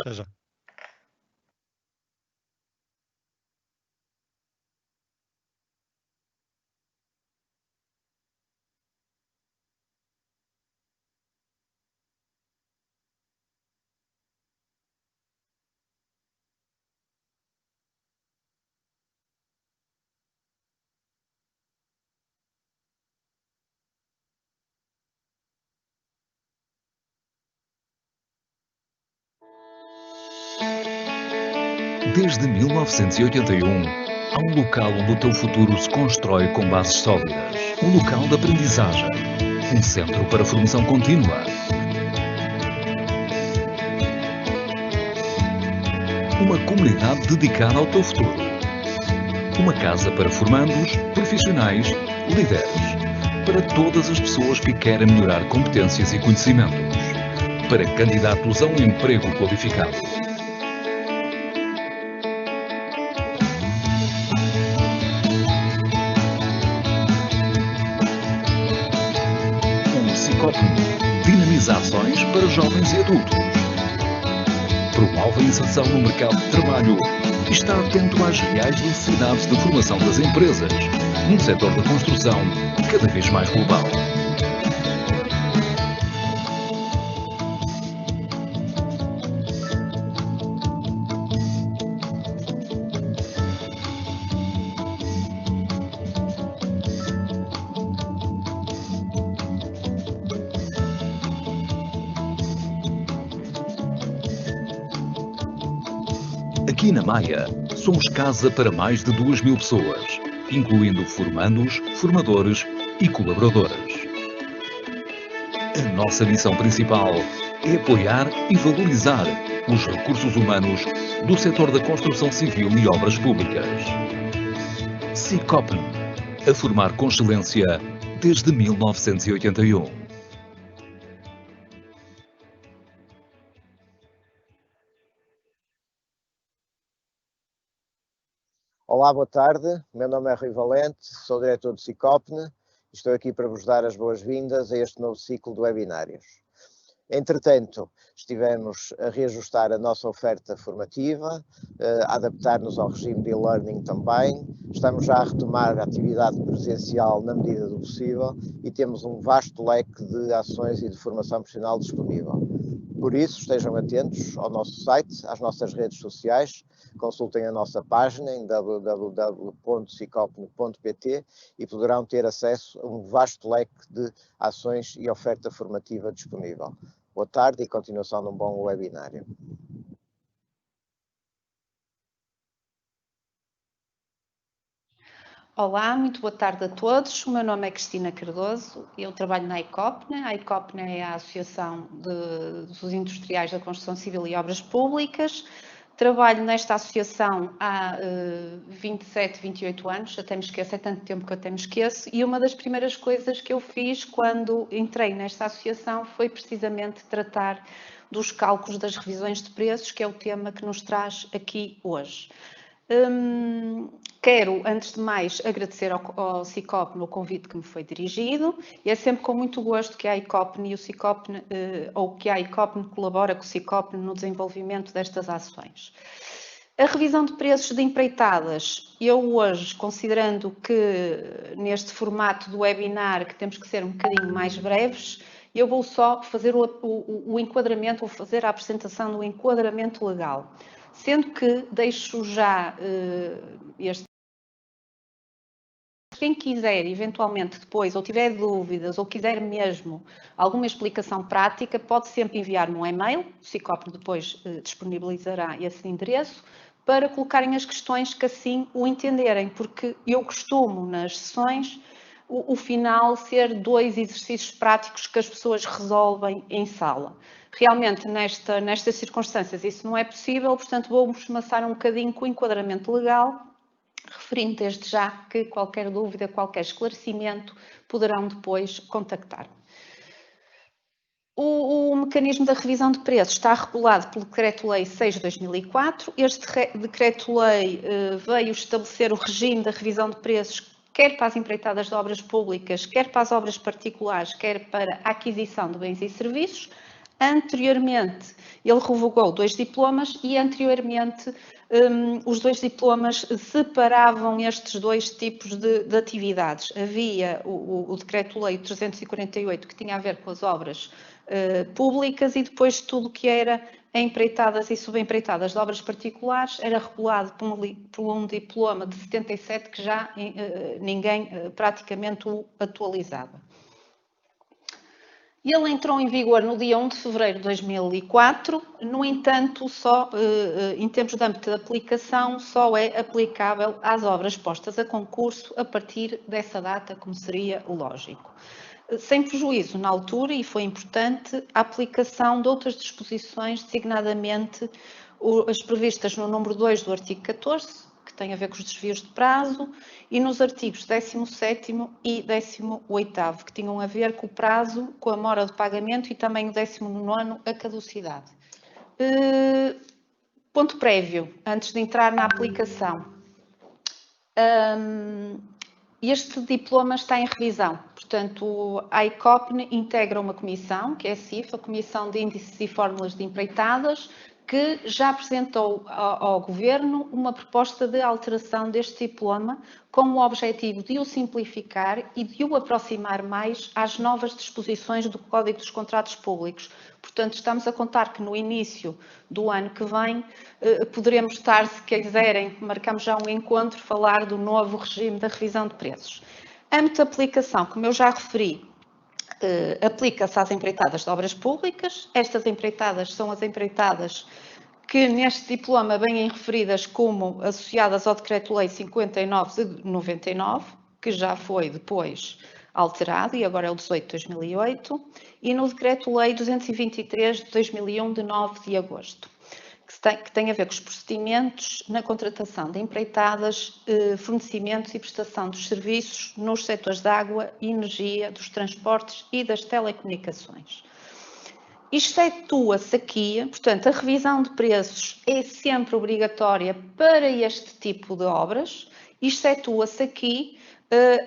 Até já. Desde 1981, há um local onde o teu futuro se constrói com bases sólidas. Um local de aprendizagem. Um centro para formação contínua. Uma comunidade dedicada ao teu futuro. Uma casa para formandos, profissionais, líderes. Para todas as pessoas que querem melhorar competências e conhecimentos. Para candidatos a um emprego qualificado. O Cicopno dinamiza ações para jovens e adultos. Promove a inserção no mercado de trabalho e está atento às reais necessidades de formação das empresas, num setor da construção cada vez mais global. Aqui na Maia, somos casa para mais de 2.000 pessoas, incluindo formandos, formadores e colaboradores. A nossa missão principal é apoiar e valorizar os recursos humanos do setor da construção civil e obras públicas. Cicopno, a formar com excelência desde 1981. Olá, boa tarde. Meu nome é Rui Valente, sou diretor do Cicopne e estou aqui para vos dar as boas-vindas a este novo ciclo de webinários. Entretanto, estivemos a reajustar a nossa oferta formativa, a adaptar-nos ao regime de e-learning também. Estamos já a retomar a atividade presencial na medida do possível e temos um vasto leque de ações e de formação profissional disponível. Por isso, estejam atentos ao nosso site, às nossas redes sociais, consultem a nossa página em www.cicopne.pt e poderão ter acesso a um vasto leque de ações e oferta formativa disponível. Boa tarde e continuação de um bom webinário. Olá, muito boa tarde a todos. O meu nome é Cristina Cardoso, eu trabalho na ICOPNE. A ICOPNE é a Associação dos Industriais da Construção Civil e Obras Públicas. Trabalho nesta associação há 27, 28 anos, até me esqueço, é tanto tempo que eu até me esqueço, e uma das primeiras coisas que eu fiz quando entrei nesta associação foi precisamente tratar dos cálculos das revisões de preços, que é o tema que nos traz aqui hoje. Quero, antes de mais, agradecer ao Cicopne o convite que me foi dirigido e é sempre com muito gosto que a ICOPNE e o Cicopne, ou que a ICOPNE colabora com o Cicopne no desenvolvimento destas ações. A revisão de preços de empreitadas, eu hoje, considerando que neste formato do webinar que temos que ser um bocadinho mais breves, eu vou só fazer o enquadramento, vou fazer a apresentação do enquadramento legal. Sendo que deixo já quem quiser eventualmente depois, ou tiver dúvidas, ou quiser mesmo alguma explicação prática, pode sempre enviar-me um e-mail, o Cicopne depois disponibilizará esse endereço, para colocarem as questões que assim o entenderem, porque eu costumo nas sessões o final ser 2 exercícios práticos que as pessoas resolvem em sala. Realmente, nestas circunstâncias, isso não é possível, portanto, vou-vos passar um bocadinho com o enquadramento legal, referindo desde já que qualquer dúvida, qualquer esclarecimento, poderão depois contactar-me. O mecanismo da revisão de preços está regulado pelo Decreto-Lei 6 de 2004. Este Decreto-Lei veio estabelecer o regime da revisão de preços quer para as empreitadas de obras públicas, quer para as obras particulares, quer para a aquisição de bens e serviços. Anteriormente, ele revogou 2 diplomas e anteriormente os 2 diplomas separavam estes 2 tipos de atividades. Havia o Decreto-Lei 348, que tinha a ver com as obras públicas, e depois tudo que era empreitadas e subempreitadas de obras particulares era regulado por um diploma de 77 que já ninguém praticamente o atualizava. Ele entrou em vigor no dia 1 de fevereiro de 2004, no entanto, só em termos de âmbito de aplicação, só é aplicável às obras postas a concurso a partir dessa data, como seria lógico. Sem prejuízo, na altura, e foi importante, a aplicação de outras disposições, designadamente as previstas no número 2 do artigo 14, que tem a ver com os desvios de prazo, e nos artigos 17º e 18º, que tinham a ver com o prazo, com a mora de pagamento, e também o 19º, a caducidade. Ponto prévio, antes de entrar na aplicação. Este diploma está em revisão, portanto, a ICOPN integra uma comissão, que é a CIF, a Comissão de Índices e Fórmulas de Empreitadas, que já apresentou ao Governo uma proposta de alteração deste diploma com o objetivo de o simplificar e de o aproximar mais às novas disposições do Código dos Contratos Públicos. Portanto, estamos a contar que no início do ano que vem poderemos estar, se quiserem, marcamos já um encontro, falar do novo regime da revisão de preços. Âmbito de aplicação, como eu já referi, aplica-se às empreitadas de obras públicas. Estas empreitadas são as empreitadas que neste diploma vêm referidas como associadas ao Decreto-Lei 59 de 99, que já foi depois alterado e agora é o 18 de 2008, e no Decreto-Lei 223 de 2001, de 9 de agosto, que tem a ver com os procedimentos na contratação de empreitadas, fornecimentos e prestação dos serviços nos setores da água, energia, dos transportes e das telecomunicações. Excetua-se aqui, portanto, a revisão de preços é sempre obrigatória para este tipo de obras, excetua-se aqui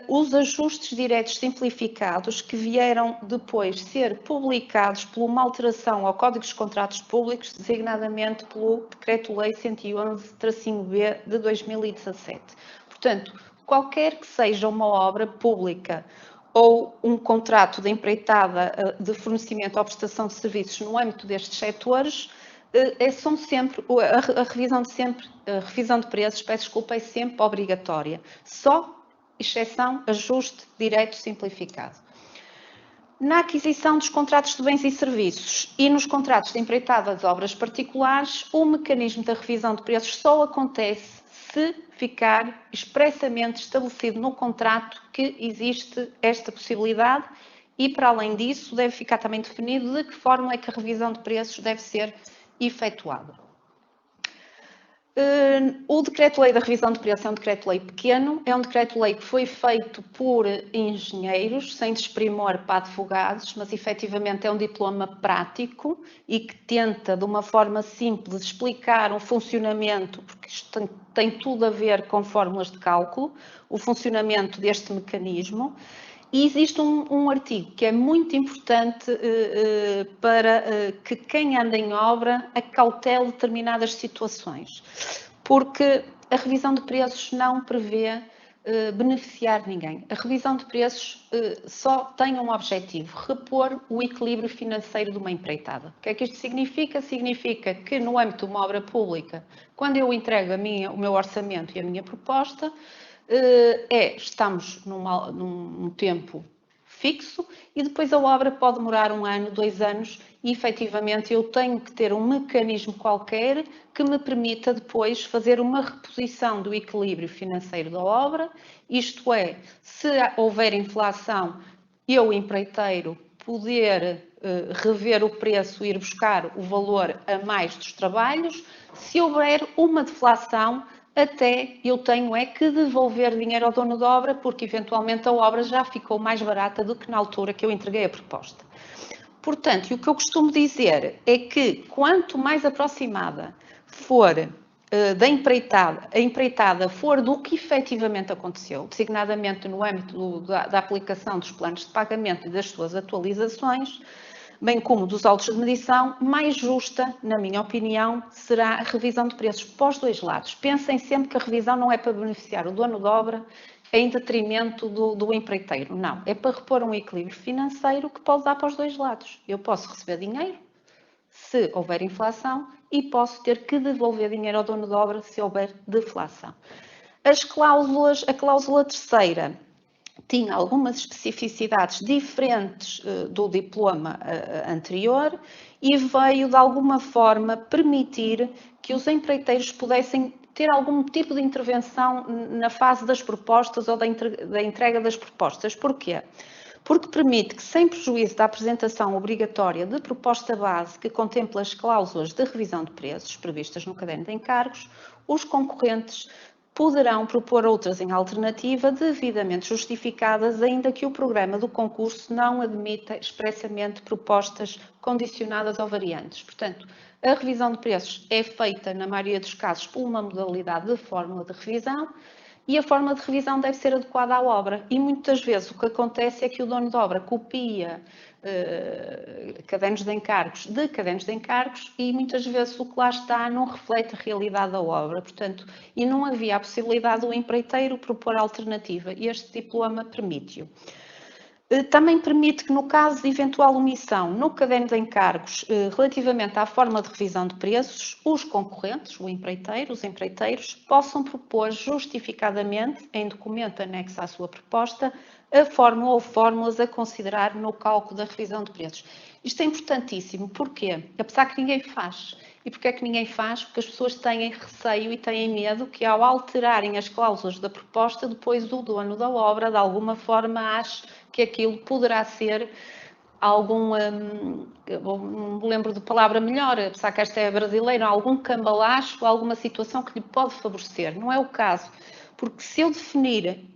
os ajustes diretos simplificados que vieram depois ser publicados por uma alteração ao Código dos Contratos Públicos, designadamente pelo Decreto-Lei 111-B de 2017. Portanto, qualquer que seja uma obra pública ou um contrato de empreitada de fornecimento ou prestação de serviços no âmbito destes setores, são sempre, a revisão de preços, peço desculpa, é sempre obrigatória. Só exceção, ajuste direto simplificado. Na aquisição dos contratos de bens e serviços e nos contratos de empreitada de obras particulares, o mecanismo da revisão de preços só acontece se ficar expressamente estabelecido no contrato que existe esta possibilidade e, para além disso, deve ficar também definido de que forma é que a revisão de preços deve ser efetuada. O Decreto-Lei da Revisão de Preços é um Decreto-Lei pequeno, é um Decreto-Lei que foi feito por engenheiros, sem desprimor para advogados, mas efetivamente é um diploma prático e que tenta, de uma forma simples, explicar o funcionamento, porque isto tem tudo a ver com fórmulas de cálculo, o funcionamento deste mecanismo. E existe um artigo que é muito importante para que quem anda em obra acautele determinadas situações, porque a revisão de preços não prevê beneficiar ninguém. A revisão de preços só tem um objetivo: repor o equilíbrio financeiro de uma empreitada. O que é que isto significa? Significa que no âmbito de uma obra pública, quando eu entrego o meu orçamento e a minha proposta, estamos num tempo fixo e depois a obra pode demorar 1 ano, 2 anos e efetivamente eu tenho que ter um mecanismo qualquer que me permita depois fazer uma reposição do equilíbrio financeiro da obra, isto é, se houver inflação, eu, empreiteiro, poder rever o preço e ir buscar o valor a mais dos trabalhos. Se houver uma deflação, até eu tenho que devolver dinheiro ao dono da obra, porque eventualmente a obra já ficou mais barata do que na altura que eu entreguei a proposta. Portanto, e o que eu costumo dizer é que quanto mais aproximada for a empreitada for do que efetivamente aconteceu, designadamente no âmbito da aplicação dos planos de pagamento e das suas atualizações, bem como dos autos de medição, mais justa, na minha opinião, será a revisão de preços para os dois lados. Pensem sempre que a revisão não é para beneficiar o dono de obra em detrimento do empreiteiro, não. É para repor um equilíbrio financeiro que pode dar para os dois lados. Eu posso receber dinheiro se houver inflação e posso ter que devolver dinheiro ao dono de obra se houver deflação. A cláusula terceira tinha algumas especificidades diferentes do diploma anterior e veio, de alguma forma, permitir que os empreiteiros pudessem ter algum tipo de intervenção na fase das propostas ou da entrega das propostas. Porquê? Porque permite que, sem prejuízo da apresentação obrigatória de proposta base que contempla as cláusulas de revisão de preços previstas no caderno de encargos, os concorrentes poderão propor outras em alternativa devidamente justificadas, ainda que o programa do concurso não admita expressamente propostas condicionadas ou variantes. Portanto, a revisão de preços é feita, na maioria dos casos, por uma modalidade de fórmula de revisão e a fórmula de revisão deve ser adequada à obra. E muitas vezes o que acontece é que o dono de obra copia cadernos de encargos e muitas vezes o que lá está não reflete a realidade da obra, portanto, e não havia a possibilidade do empreiteiro propor alternativa e este diploma permite-o. Também permite que, no caso de eventual omissão no caderno de encargos relativamente à forma de revisão de preços, os concorrentes, os empreiteiros, possam propor justificadamente, em documento anexo à sua proposta, a fórmula ou fórmulas a considerar no cálculo da revisão de preços. Isto é importantíssimo, porquê? Apesar que ninguém faz. E porquê é que ninguém faz? Porque as pessoas têm receio e têm medo que, ao alterarem as cláusulas da proposta, depois o dono da obra, de alguma forma, ache que aquilo poderá ser algum, não me lembro de palavra melhor, apesar que esta é brasileira, algum cambalacho, alguma situação que lhe pode favorecer. Não é o caso, porque se eu definir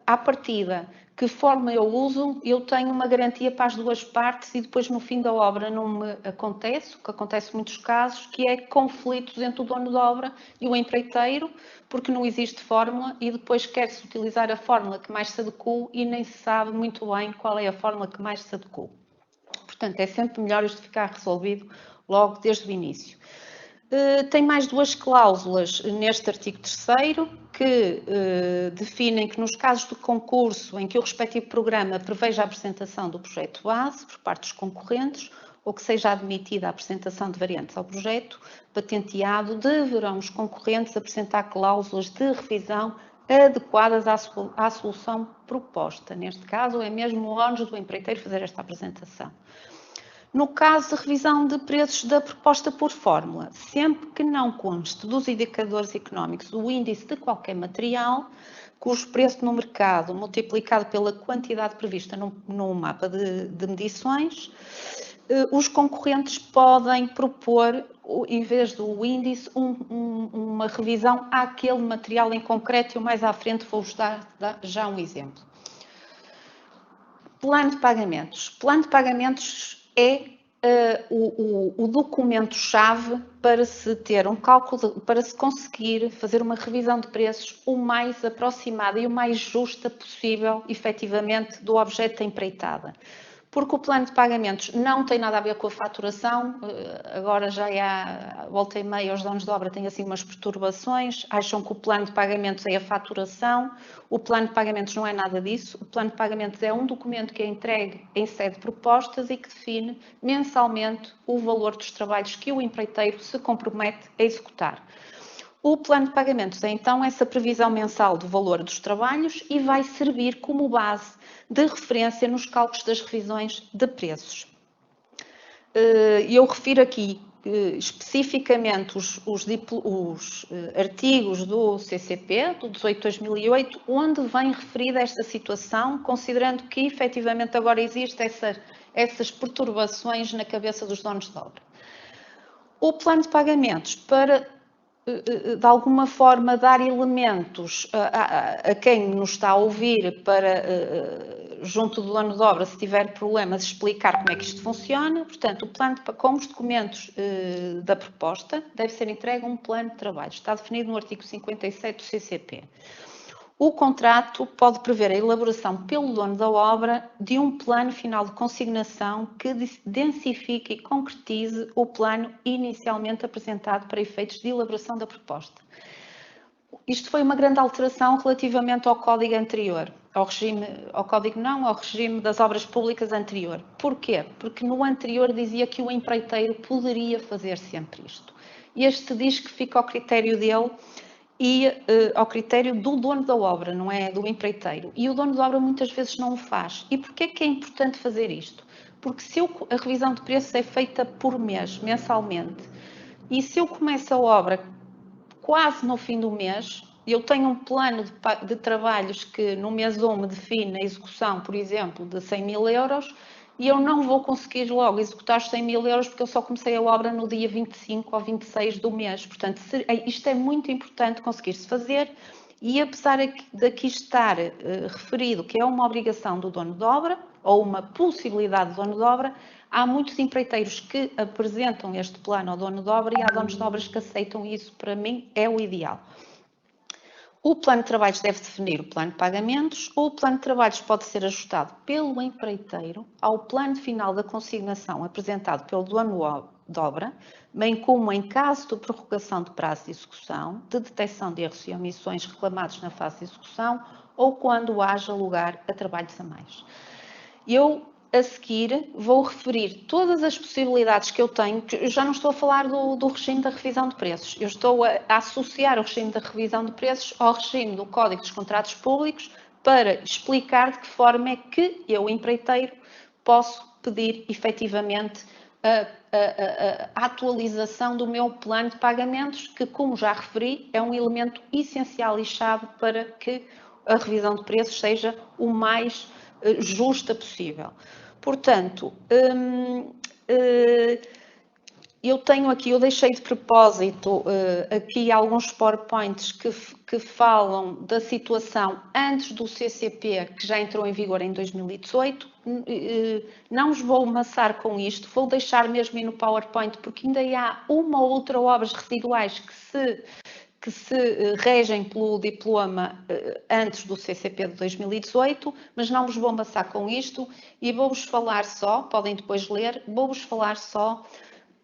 à partida que forma eu uso, eu tenho uma garantia para as duas partes e depois no fim da obra não me acontece, o que acontece em muitos casos, que é conflitos entre o dono da obra e o empreiteiro, porque não existe fórmula e depois quer-se utilizar a fórmula que mais se adequa e nem se sabe muito bem qual é a fórmula que mais se adequa. Portanto, é sempre melhor isto ficar resolvido logo desde o início. Tem mais duas cláusulas neste artigo 3º que definem que nos casos de concurso em que o respectivo programa preveja a apresentação do projeto base por parte dos concorrentes ou que seja admitida a apresentação de variantes ao projeto patenteado, deverão os concorrentes apresentar cláusulas de revisão adequadas à solução proposta. Neste caso, é mesmo o ónus do empreiteiro fazer esta apresentação. No caso de revisão de preços da proposta por fórmula, sempre que não conste dos indicadores económicos o índice de qualquer material, cujo preço no mercado multiplicado pela quantidade prevista no mapa de medições, os concorrentes podem propor, em vez do índice, uma revisão àquele material em concreto e mais à frente vou-vos dar já um exemplo. Plano de pagamentos. Plano de pagamentos é o documento-chave para se ter um cálculo, para se conseguir fazer uma revisão de preços o mais aproximada e o mais justa possível, efetivamente, do objeto da empreitada. Porque o plano de pagamentos não tem nada a ver com a faturação, agora já há, volta e meia, os donos de obra têm assim umas perturbações, acham que o plano de pagamentos é a faturação, o plano de pagamentos não é nada disso, o plano de pagamentos é um documento que é entregue em sede de propostas e que define mensalmente o valor dos trabalhos que o empreiteiro se compromete a executar. O plano de pagamentos é então essa previsão mensal do valor dos trabalhos e vai servir como base de referência nos cálculos das revisões de preços. Eu refiro aqui especificamente os artigos do CCP, do 18/2008, onde vem referida esta situação, considerando que efetivamente agora existem essas perturbações na cabeça dos donos de obra. O plano de pagamentos, para de alguma forma dar elementos a quem nos está a ouvir para, junto do dono de obra, se tiver problemas, explicar como é que isto funciona. Portanto, o plano com os documentos da proposta deve ser entregue um plano de trabalho. Está definido no artigo 57 do CCP. O contrato pode prever a elaboração pelo dono da obra de um plano final de consignação que densifique e concretize o plano inicialmente apresentado para efeitos de elaboração da proposta. Isto foi uma grande alteração relativamente ao código anterior, ao regime das obras públicas anterior. Porquê? Porque no anterior dizia que o empreiteiro poderia fazer sempre isto. Este diz que fica ao critério dele e ao critério do dono da obra, não é do empreiteiro. E o dono da obra muitas vezes não o faz. E porquê que é importante fazer isto? Porque se a revisão de preços é feita por mês, mensalmente, e se eu começo a obra quase no fim do mês, eu tenho um plano de trabalhos que no mês 1 me define a execução, por exemplo, de 100 mil euros, e eu não vou conseguir logo executar os 100 mil euros porque eu só comecei a obra no dia 25 ou 26 do mês. Portanto, isto é muito importante conseguir-se fazer e apesar daqui estar referido que é uma obrigação do dono de obra ou uma possibilidade do dono de obra, há muitos empreiteiros que apresentam este plano ao dono de obra e há donos de obras que aceitam isso. Para mim, é o ideal. O plano de trabalhos deve definir o plano de pagamentos. O plano de trabalhos pode ser ajustado pelo empreiteiro ao plano final da consignação apresentado pelo dono de obra, bem como em caso de prorrogação de prazo de execução, de detecção de erros e omissões reclamados na fase de execução ou quando haja lugar a trabalhos a mais. Eu, a seguir, vou referir todas as possibilidades que eu tenho, que eu já não estou a falar do regime da revisão de preços, eu estou a associar o regime da revisão de preços ao regime do Código dos Contratos Públicos para explicar de que forma é que eu, empreiteiro, posso pedir efetivamente a atualização do meu plano de pagamentos, que, como já referi, é um elemento essencial e chave para que a revisão de preços seja o mais justa possível. Portanto, eu deixei de propósito aqui alguns PowerPoints que falam da situação antes do CCP, que já entrou em vigor em 2018. Não os vou amassar com isto, vou deixar mesmo aí no PowerPoint, porque ainda há uma ou outra obras residuais que se regem pelo diploma antes do CCP de 2018, mas não vos vou amassar com isto e vou-vos falar só, podem depois ler, vou-vos falar só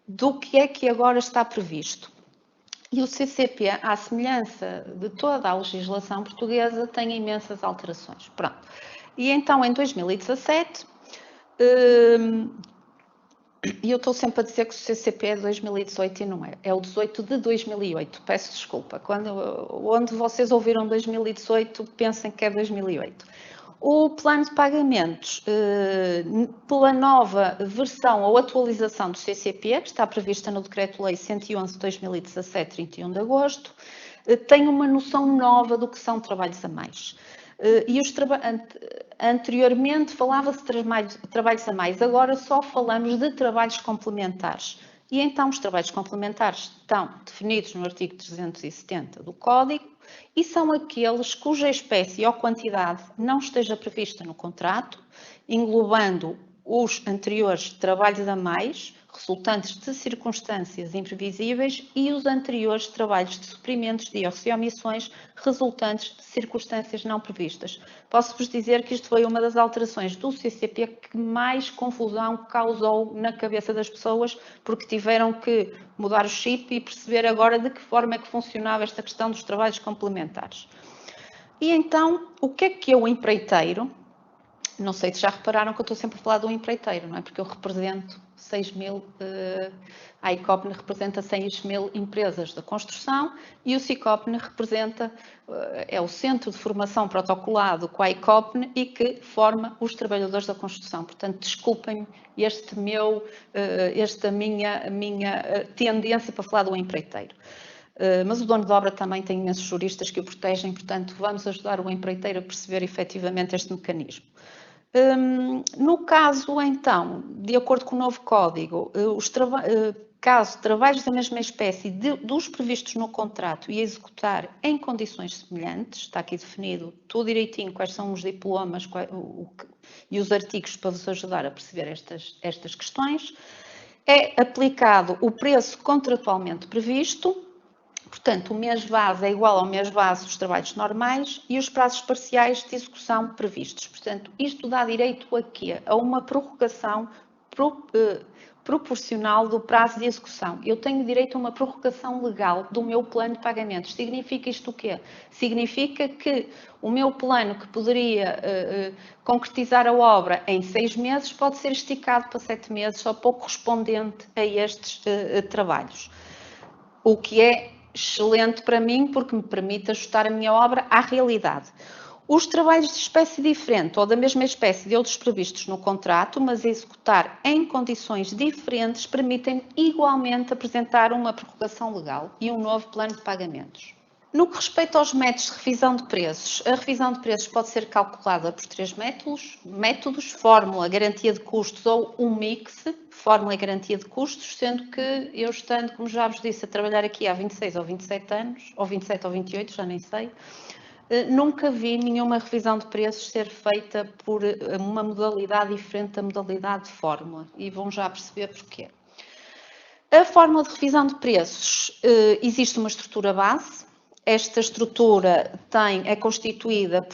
do que é que agora está previsto. E o CCP, à semelhança de toda a legislação portuguesa, tem imensas alterações. Pronto. E então, em 2017, e eu estou sempre a dizer que o CCP é de 2018 e não é. É o 18 de 2008. Peço desculpa. Onde vocês ouviram 2018, pensem que é 2008. O plano de pagamentos, pela nova versão ou atualização do CCP, que está prevista no Decreto-Lei 111 de 2017, 31 de agosto, tem uma noção nova do que são trabalhos a mais. E anteriormente falava-se de trabalhos a mais, agora só falamos de trabalhos complementares. E então os trabalhos complementares estão definidos no artigo 370 do Código e são aqueles cuja espécie ou quantidade não esteja prevista no contrato, englobando os anteriores trabalhos a mais, resultantes de circunstâncias imprevisíveis, e os anteriores trabalhos de suprimentos de erros e omissões resultantes de circunstâncias não previstas. Posso-vos dizer que isto foi uma das alterações do CCP que mais confusão causou na cabeça das pessoas, porque tiveram que mudar o chip e perceber agora de que forma é que funcionava esta questão dos trabalhos complementares. E então, o que eu, empreiteiro, não sei se já repararam que eu estou sempre a falar do empreiteiro, não é? Porque eu represento 6.000, a ICOPNE representa 6.000 empresas da construção e o CICOPNE representa, é o Centro de Formação Protocolado com a ICOPNE e que forma os trabalhadores da construção. Portanto, desculpem esta minha tendência para falar do empreiteiro. Mas o dono de obra também tem imensos juristas que o protegem, portanto, vamos ajudar o empreiteiro a perceber efetivamente este mecanismo. No caso, então, de acordo com o novo código, caso trabalhos da mesma espécie dos previstos no contrato e executar em condições semelhantes, está aqui definido tudo direitinho quais são os diplomas e os artigos para vos ajudar a perceber estas questões, é aplicado o preço contratualmente previsto. Portanto, o mês base é igual ao mês base dos trabalhos normais e os prazos parciais de execução previstos. Portanto, isto dá direito a quê? A uma prorrogação proporcional do prazo de execução. Eu tenho direito a uma prorrogação legal do meu plano de pagamentos. Significa isto o quê? Significa que o meu plano que poderia concretizar a obra em 6 meses pode ser esticado para 7 meses, só pouco correspondente a estes trabalhos. O que é excelente para mim, porque me permite ajustar a minha obra à realidade. Os trabalhos de espécie diferente ou da mesma espécie de outros previstos no contrato, mas executar em condições diferentes, permitem igualmente apresentar uma prorrogação legal e um novo plano de pagamentos. No que respeita aos métodos de revisão de preços, a revisão de preços pode ser calculada por 3 métodos, fórmula, garantia de custos ou um mix, fórmula e garantia de custos, sendo que eu estando, como já vos disse, a trabalhar aqui há 26 ou 27 anos, ou 27 ou 28, já nem sei, nunca vi nenhuma revisão de preços ser feita por uma modalidade diferente da modalidade de fórmula, e vão já perceber porquê. A fórmula de revisão de preços, existe uma estrutura base. Esta estrutura é constituída,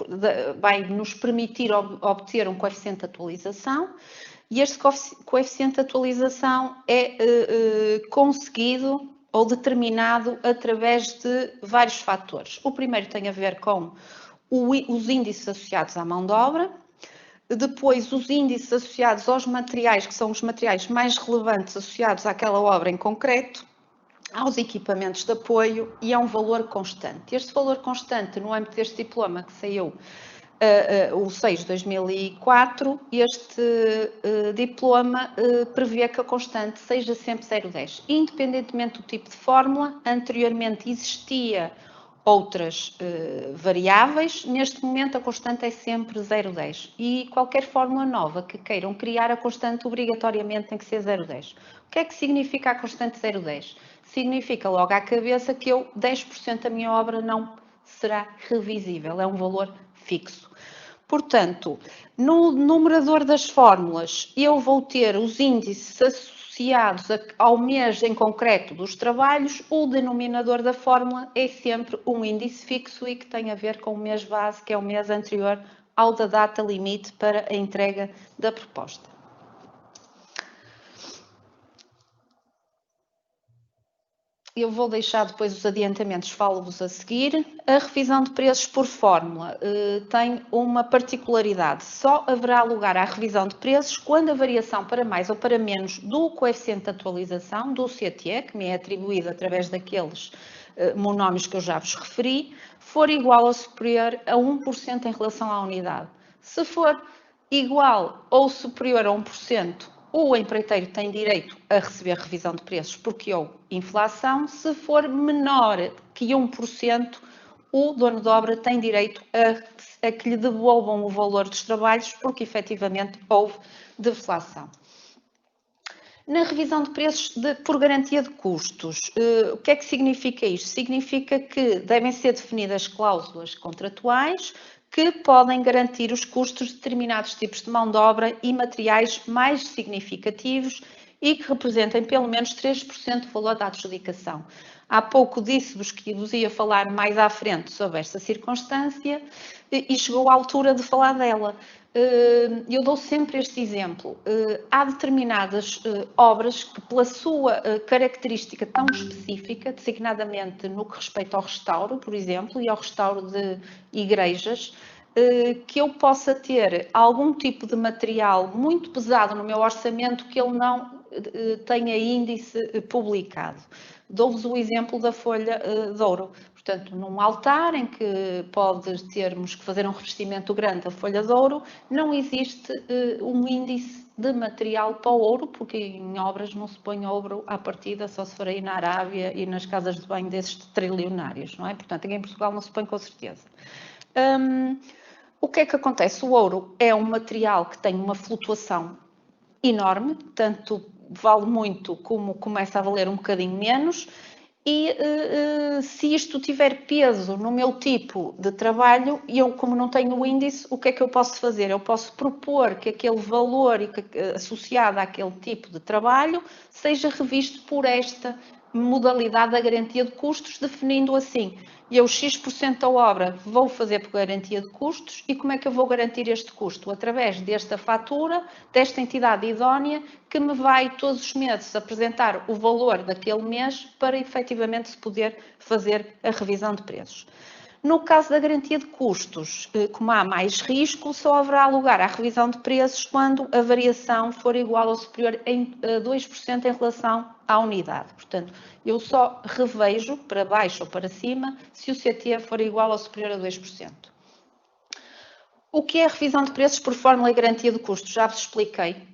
vai nos permitir obter um coeficiente de atualização, e este coeficiente de atualização é conseguido ou determinado através de vários fatores. O primeiro tem a ver com os índices associados à mão de obra, depois os índices associados aos materiais, que são os materiais mais relevantes associados àquela obra em concreto, aos equipamentos de apoio, e é um valor constante. Este valor constante, no âmbito deste diploma que saiu, o 6 de 2004, este diploma prevê que a constante seja sempre 0,10. Independentemente do tipo de fórmula, anteriormente existia outras variáveis, neste momento a constante é sempre 0,10. E qualquer fórmula nova que queiram criar, a constante obrigatoriamente tem que ser 0,10. O que é que significa a constante 0,10? Significa logo à cabeça que 10% da minha obra não será revisível, é um valor fixo. Portanto, no numerador das fórmulas, eu vou ter os índices associados ao mês em concreto dos trabalhos. O denominador da fórmula é sempre um índice fixo e que tem a ver com o mês base, que é o mês anterior ao da data limite para a entrega da proposta. Eu vou deixar depois os adiantamentos, falo-vos a seguir. A revisão de preços por fórmula tem uma particularidade. Só haverá lugar à revisão de preços quando a variação para mais ou para menos do coeficiente de atualização, do CTE, que me é atribuído através daqueles monómios que eu já vos referi, for igual ou superior a 1% em relação à unidade. Se for igual ou superior a 1%, o empreiteiro tem direito a receber revisão de preços porque houve inflação. Se for menor que 1%, o dono de obra tem direito a que lhe devolvam o valor dos trabalhos porque efetivamente houve deflação. Na revisão de preços por garantia de custos, o que é que significa isto? Significa que devem ser definidas cláusulas contratuais que podem garantir os custos de determinados tipos de mão de obra e materiais mais significativos e que representem pelo menos 3% do valor da adjudicação. Há pouco disse-vos que vos ia falar mais à frente sobre esta circunstância e chegou a altura de falar dela. Eu dou sempre este exemplo. Há determinadas obras que, pela sua característica tão específica, designadamente no que respeita ao restauro, por exemplo, e ao restauro de igrejas, que eu possa ter algum tipo de material muito pesado no meu orçamento que ele não tenha índice publicado. Dou-vos o exemplo da folha de ouro. Portanto, num altar em que pode termos que fazer um revestimento grande da folha de ouro, não existe um índice de material para o ouro, porque em obras não se põe ouro à partida, só se for aí na Arábia e nas casas de banho desses trilionários, não é? Portanto, aqui em Portugal não se põe com certeza. O que é que acontece? O ouro é um material que tem uma flutuação enorme, tanto vale muito como começa a valer um bocadinho menos, e se isto tiver peso no meu tipo de trabalho, e eu como não tenho o índice, o que é que eu posso fazer? Eu posso propor que aquele valor associado àquele tipo de trabalho seja revisto por esta modalidade da garantia de custos, definindo assim, eu X% da obra vou fazer por garantia de custos e como é que eu vou garantir este custo? Através desta fatura, desta entidade idónea, que me vai todos os meses apresentar o valor daquele mês para efetivamente se poder fazer a revisão de preços. No caso da garantia de custos, como há mais risco, só haverá lugar à revisão de preços quando a variação for igual ou superior a 2% em relação à unidade. Portanto, eu só revejo para baixo ou para cima se o CT for igual ou superior a 2%. O que é a revisão de preços por fórmula e garantia de custos? Já vos expliquei.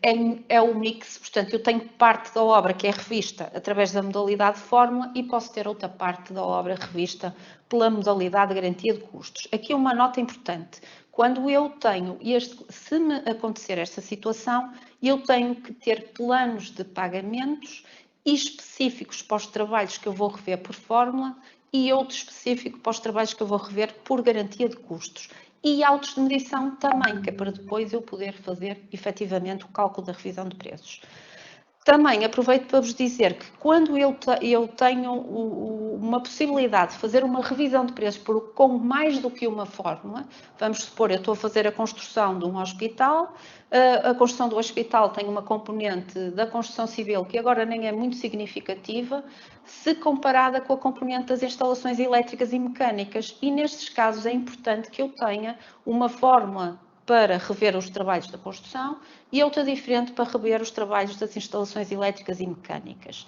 É o mix, portanto, eu tenho parte da obra que é revista através da modalidade de fórmula e posso ter outra parte da obra revista pela modalidade de garantia de custos. Aqui uma nota importante. Quando eu tenho se me acontecer esta situação, eu tenho que ter planos de pagamentos específicos para os trabalhos que eu vou rever por fórmula e outro específico para os trabalhos que eu vou rever por garantia de custos. E autos de medição também, que é para depois eu poder fazer efetivamente o cálculo da revisão de preços. Também aproveito para vos dizer que quando eu tenho uma possibilidade de fazer uma revisão de preços com mais do que uma fórmula, vamos supor, eu estou a fazer a construção de um hospital, a construção do hospital tem uma componente da construção civil que agora nem é muito significativa, se comparada com a componente das instalações elétricas e mecânicas. E nestes casos é importante que eu tenha uma fórmula para rever os trabalhos da construção e outra diferente para rever os trabalhos das instalações elétricas e mecânicas.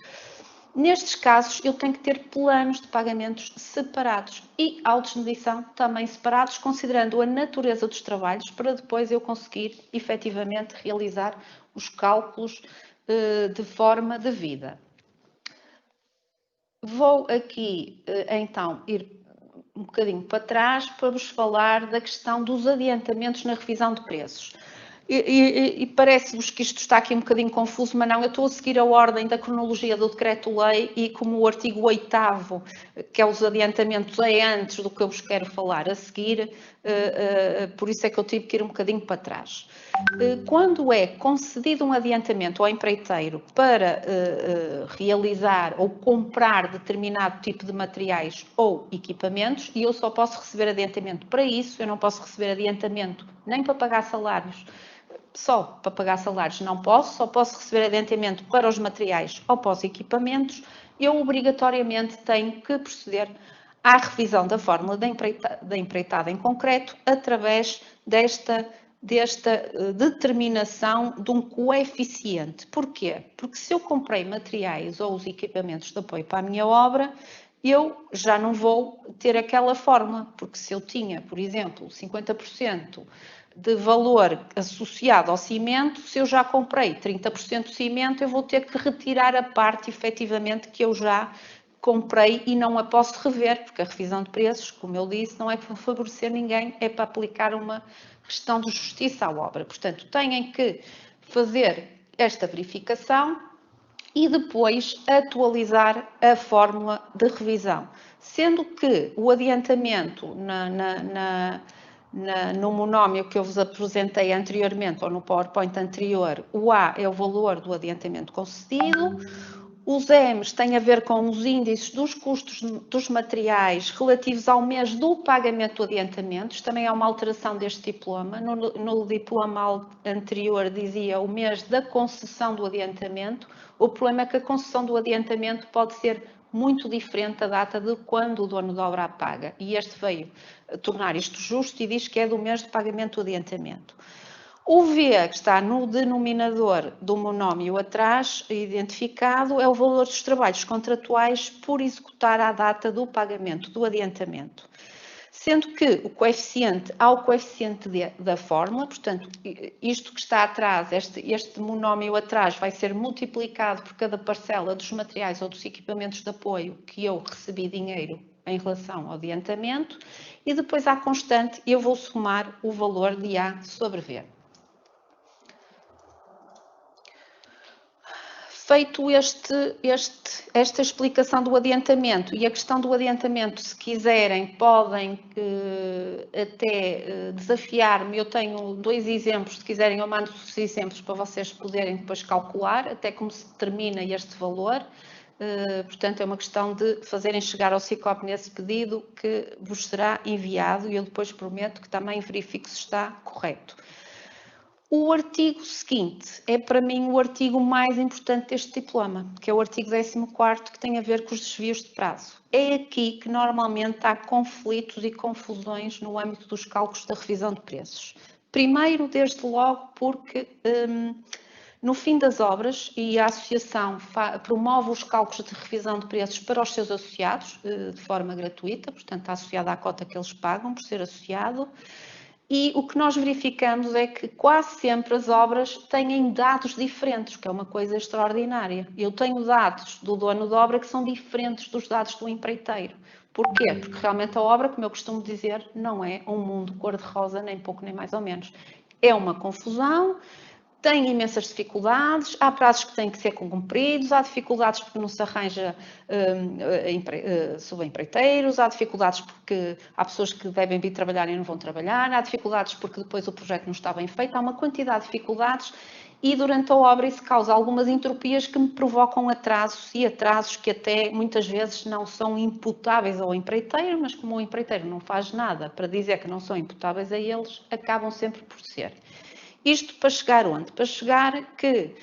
Nestes casos, eu tenho que ter planos de pagamentos separados e autos de medição também separados, considerando a natureza dos trabalhos, para depois eu conseguir efetivamente realizar os cálculos de forma devida. Vou aqui, então, ir um bocadinho para trás para vos falar da questão dos adiantamentos na revisão de preços. E parece-vos que isto está aqui um bocadinho confuso, mas não, eu estou a seguir a ordem da cronologia do decreto-lei e como o artigo 8º, que é os adiantamentos, é antes do que eu vos quero falar a seguir, por isso é que eu tive que ir um bocadinho para trás. Quando é concedido um adiantamento ao empreiteiro para realizar ou comprar determinado tipo de materiais ou equipamentos, e eu só posso receber adiantamento para isso, eu não posso receber adiantamento nem para pagar salários, só para pagar salários não posso, só posso receber adiantamento para os materiais ou para os equipamentos, eu obrigatoriamente tenho que proceder à revisão da fórmula da empreitada em concreto através desta determinação de um coeficiente. Porquê? Porque se eu comprei materiais ou os equipamentos de apoio para a minha obra, eu já não vou ter aquela fórmula, porque se eu tinha, por exemplo, 50% de valor associado ao cimento, se eu já comprei 30% de cimento, eu vou ter que retirar a parte, efetivamente, que eu já comprei e não a posso rever, porque a revisão de preços, como eu disse, não é para favorecer ninguém, é para aplicar uma questão de justiça à obra. Portanto, têm que fazer esta verificação e depois atualizar a fórmula de revisão. Sendo que o adiantamento no monómio que eu vos apresentei anteriormente, ou no PowerPoint anterior, o A é o valor do adiantamento concedido, os M's têm a ver com os índices dos custos dos materiais relativos ao mês do pagamento do adiantamento. Isto também é uma alteração deste diploma. No diploma anterior dizia o mês da concessão do adiantamento. O problema é que a concessão do adiantamento pode ser muito diferente da data de quando o dono da obra a paga. E este veio tornar isto justo e diz que é do mês de pagamento do adiantamento. O V, que está no denominador do monómio atrás, identificado, é o valor dos trabalhos contratuais por executar à data do pagamento do adiantamento. Sendo que o coeficiente, há o coeficiente da fórmula, portanto, isto que está atrás, este monómio atrás vai ser multiplicado por cada parcela dos materiais ou dos equipamentos de apoio que eu recebi dinheiro em relação ao adiantamento, e depois à constante eu vou somar o valor de A sobre V. Feito esta explicação do adiantamento e a questão do adiantamento, se quiserem, podem até desafiar-me. Eu tenho 2 exemplos, se quiserem eu mando os exemplos para vocês poderem depois calcular até como se determina este valor. Portanto, é uma questão de fazerem chegar ao SICOP nesse pedido que vos será enviado e eu depois prometo que também verifico se está correto. O artigo seguinte é para mim o artigo mais importante deste diploma, que é o artigo 14º, que tem a ver com os desvios de prazo. É aqui que normalmente há conflitos e confusões no âmbito dos cálculos da revisão de preços. Primeiro, desde logo, porque no fim das obras, e a associação promove os cálculos de revisão de preços para os seus associados, de forma gratuita, portanto, associada à cota que eles pagam por ser associado, e o que nós verificamos é que quase sempre as obras têm dados diferentes, que é uma coisa extraordinária. Eu tenho dados do dono de obra que são diferentes dos dados do empreiteiro. Porquê? Porque realmente a obra, como eu costumo dizer, não é um mundo cor-de-rosa, nem pouco nem mais ou menos. É uma confusão, tem imensas dificuldades, há prazos que têm que ser cumpridos, há dificuldades porque não se arranja subempreiteiros, há dificuldades porque há pessoas que devem vir trabalhar e não vão trabalhar, há dificuldades porque depois o projeto não está bem feito, há uma quantidade de dificuldades e durante a obra isso causa algumas entropias que me provocam atrasos e atrasos que até muitas vezes não são imputáveis ao empreiteiro, mas como o empreiteiro não faz nada para dizer que não são imputáveis a eles, acabam sempre por ser. Isto para chegar onde? Para chegar que,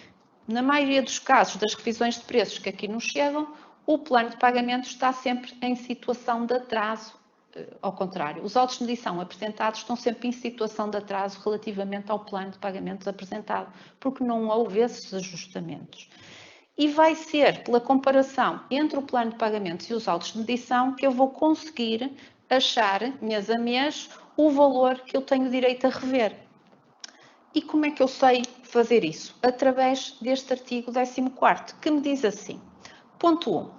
na maioria dos casos das revisões de preços que aqui nos chegam, o plano de pagamento está sempre em situação de atraso, ao contrário. Os autos de medição apresentados estão sempre em situação de atraso relativamente ao plano de pagamentos apresentado, porque não houve esses ajustamentos. E vai ser pela comparação entre o plano de pagamentos e os autos de medição que eu vou conseguir achar, mês a mês, o valor que eu tenho direito a rever. E como é que eu sei fazer isso? Através deste artigo 14º, que me diz assim, ponto 1,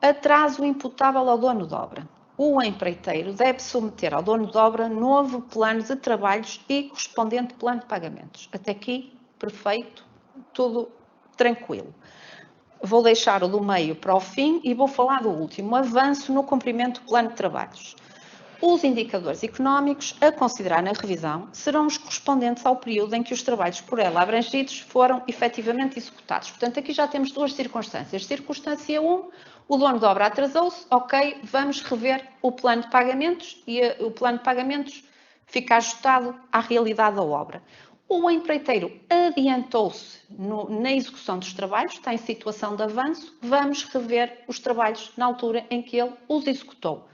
atraso imputável ao dono de obra. O empreiteiro deve submeter ao dono de obra novo plano de trabalhos e correspondente plano de pagamentos. Até aqui, perfeito, tudo tranquilo. Vou deixar o do meio para o fim e vou falar do último, avanço no cumprimento do plano de trabalhos. Os indicadores económicos a considerar na revisão serão os correspondentes ao período em que os trabalhos por ela abrangidos foram efetivamente executados. Portanto, aqui já temos duas circunstâncias. Circunstância 1, o dono de obra atrasou-se, ok, vamos rever o plano de pagamentos e o plano de pagamentos fica ajustado à realidade da obra. O empreiteiro adiantou-se na execução dos trabalhos, está em situação de avanço, vamos rever os trabalhos na altura em que ele os executou.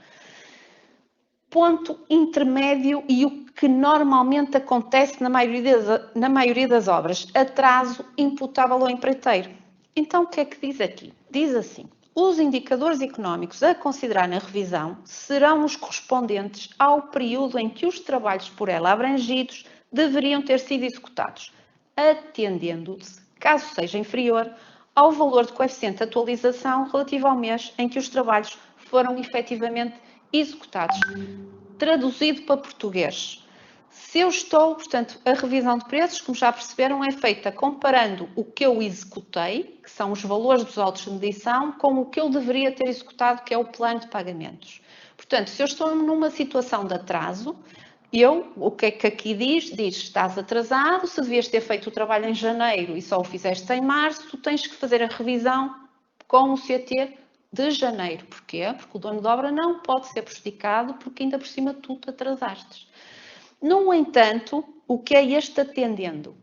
Ponto intermédio e o que normalmente acontece na maioria das obras, atraso imputável ao empreiteiro. Então, o que é que diz aqui? Diz assim, os indicadores económicos a considerar na revisão serão os correspondentes ao período em que os trabalhos por ela abrangidos deveriam ter sido executados, atendendo-se, caso seja inferior, ao valor de coeficiente de atualização relativo ao mês em que os trabalhos foram efetivamente executados. Traduzido para português, se eu estou, portanto, a revisão de preços, como já perceberam, é feita comparando o que eu executei, que são os valores dos autos de medição, com o que eu deveria ter executado, que é o plano de pagamentos. Portanto, se eu estou numa situação de atraso, o que é que aqui diz? Diz, estás atrasado, se devias ter feito o trabalho em janeiro e só o fizeste em março, tu tens que fazer a revisão com o CT de janeiro. Porquê? Porque o dono de obra não pode ser prejudicado porque ainda por cima tu te atrasaste. No entanto, o que é este atendendo?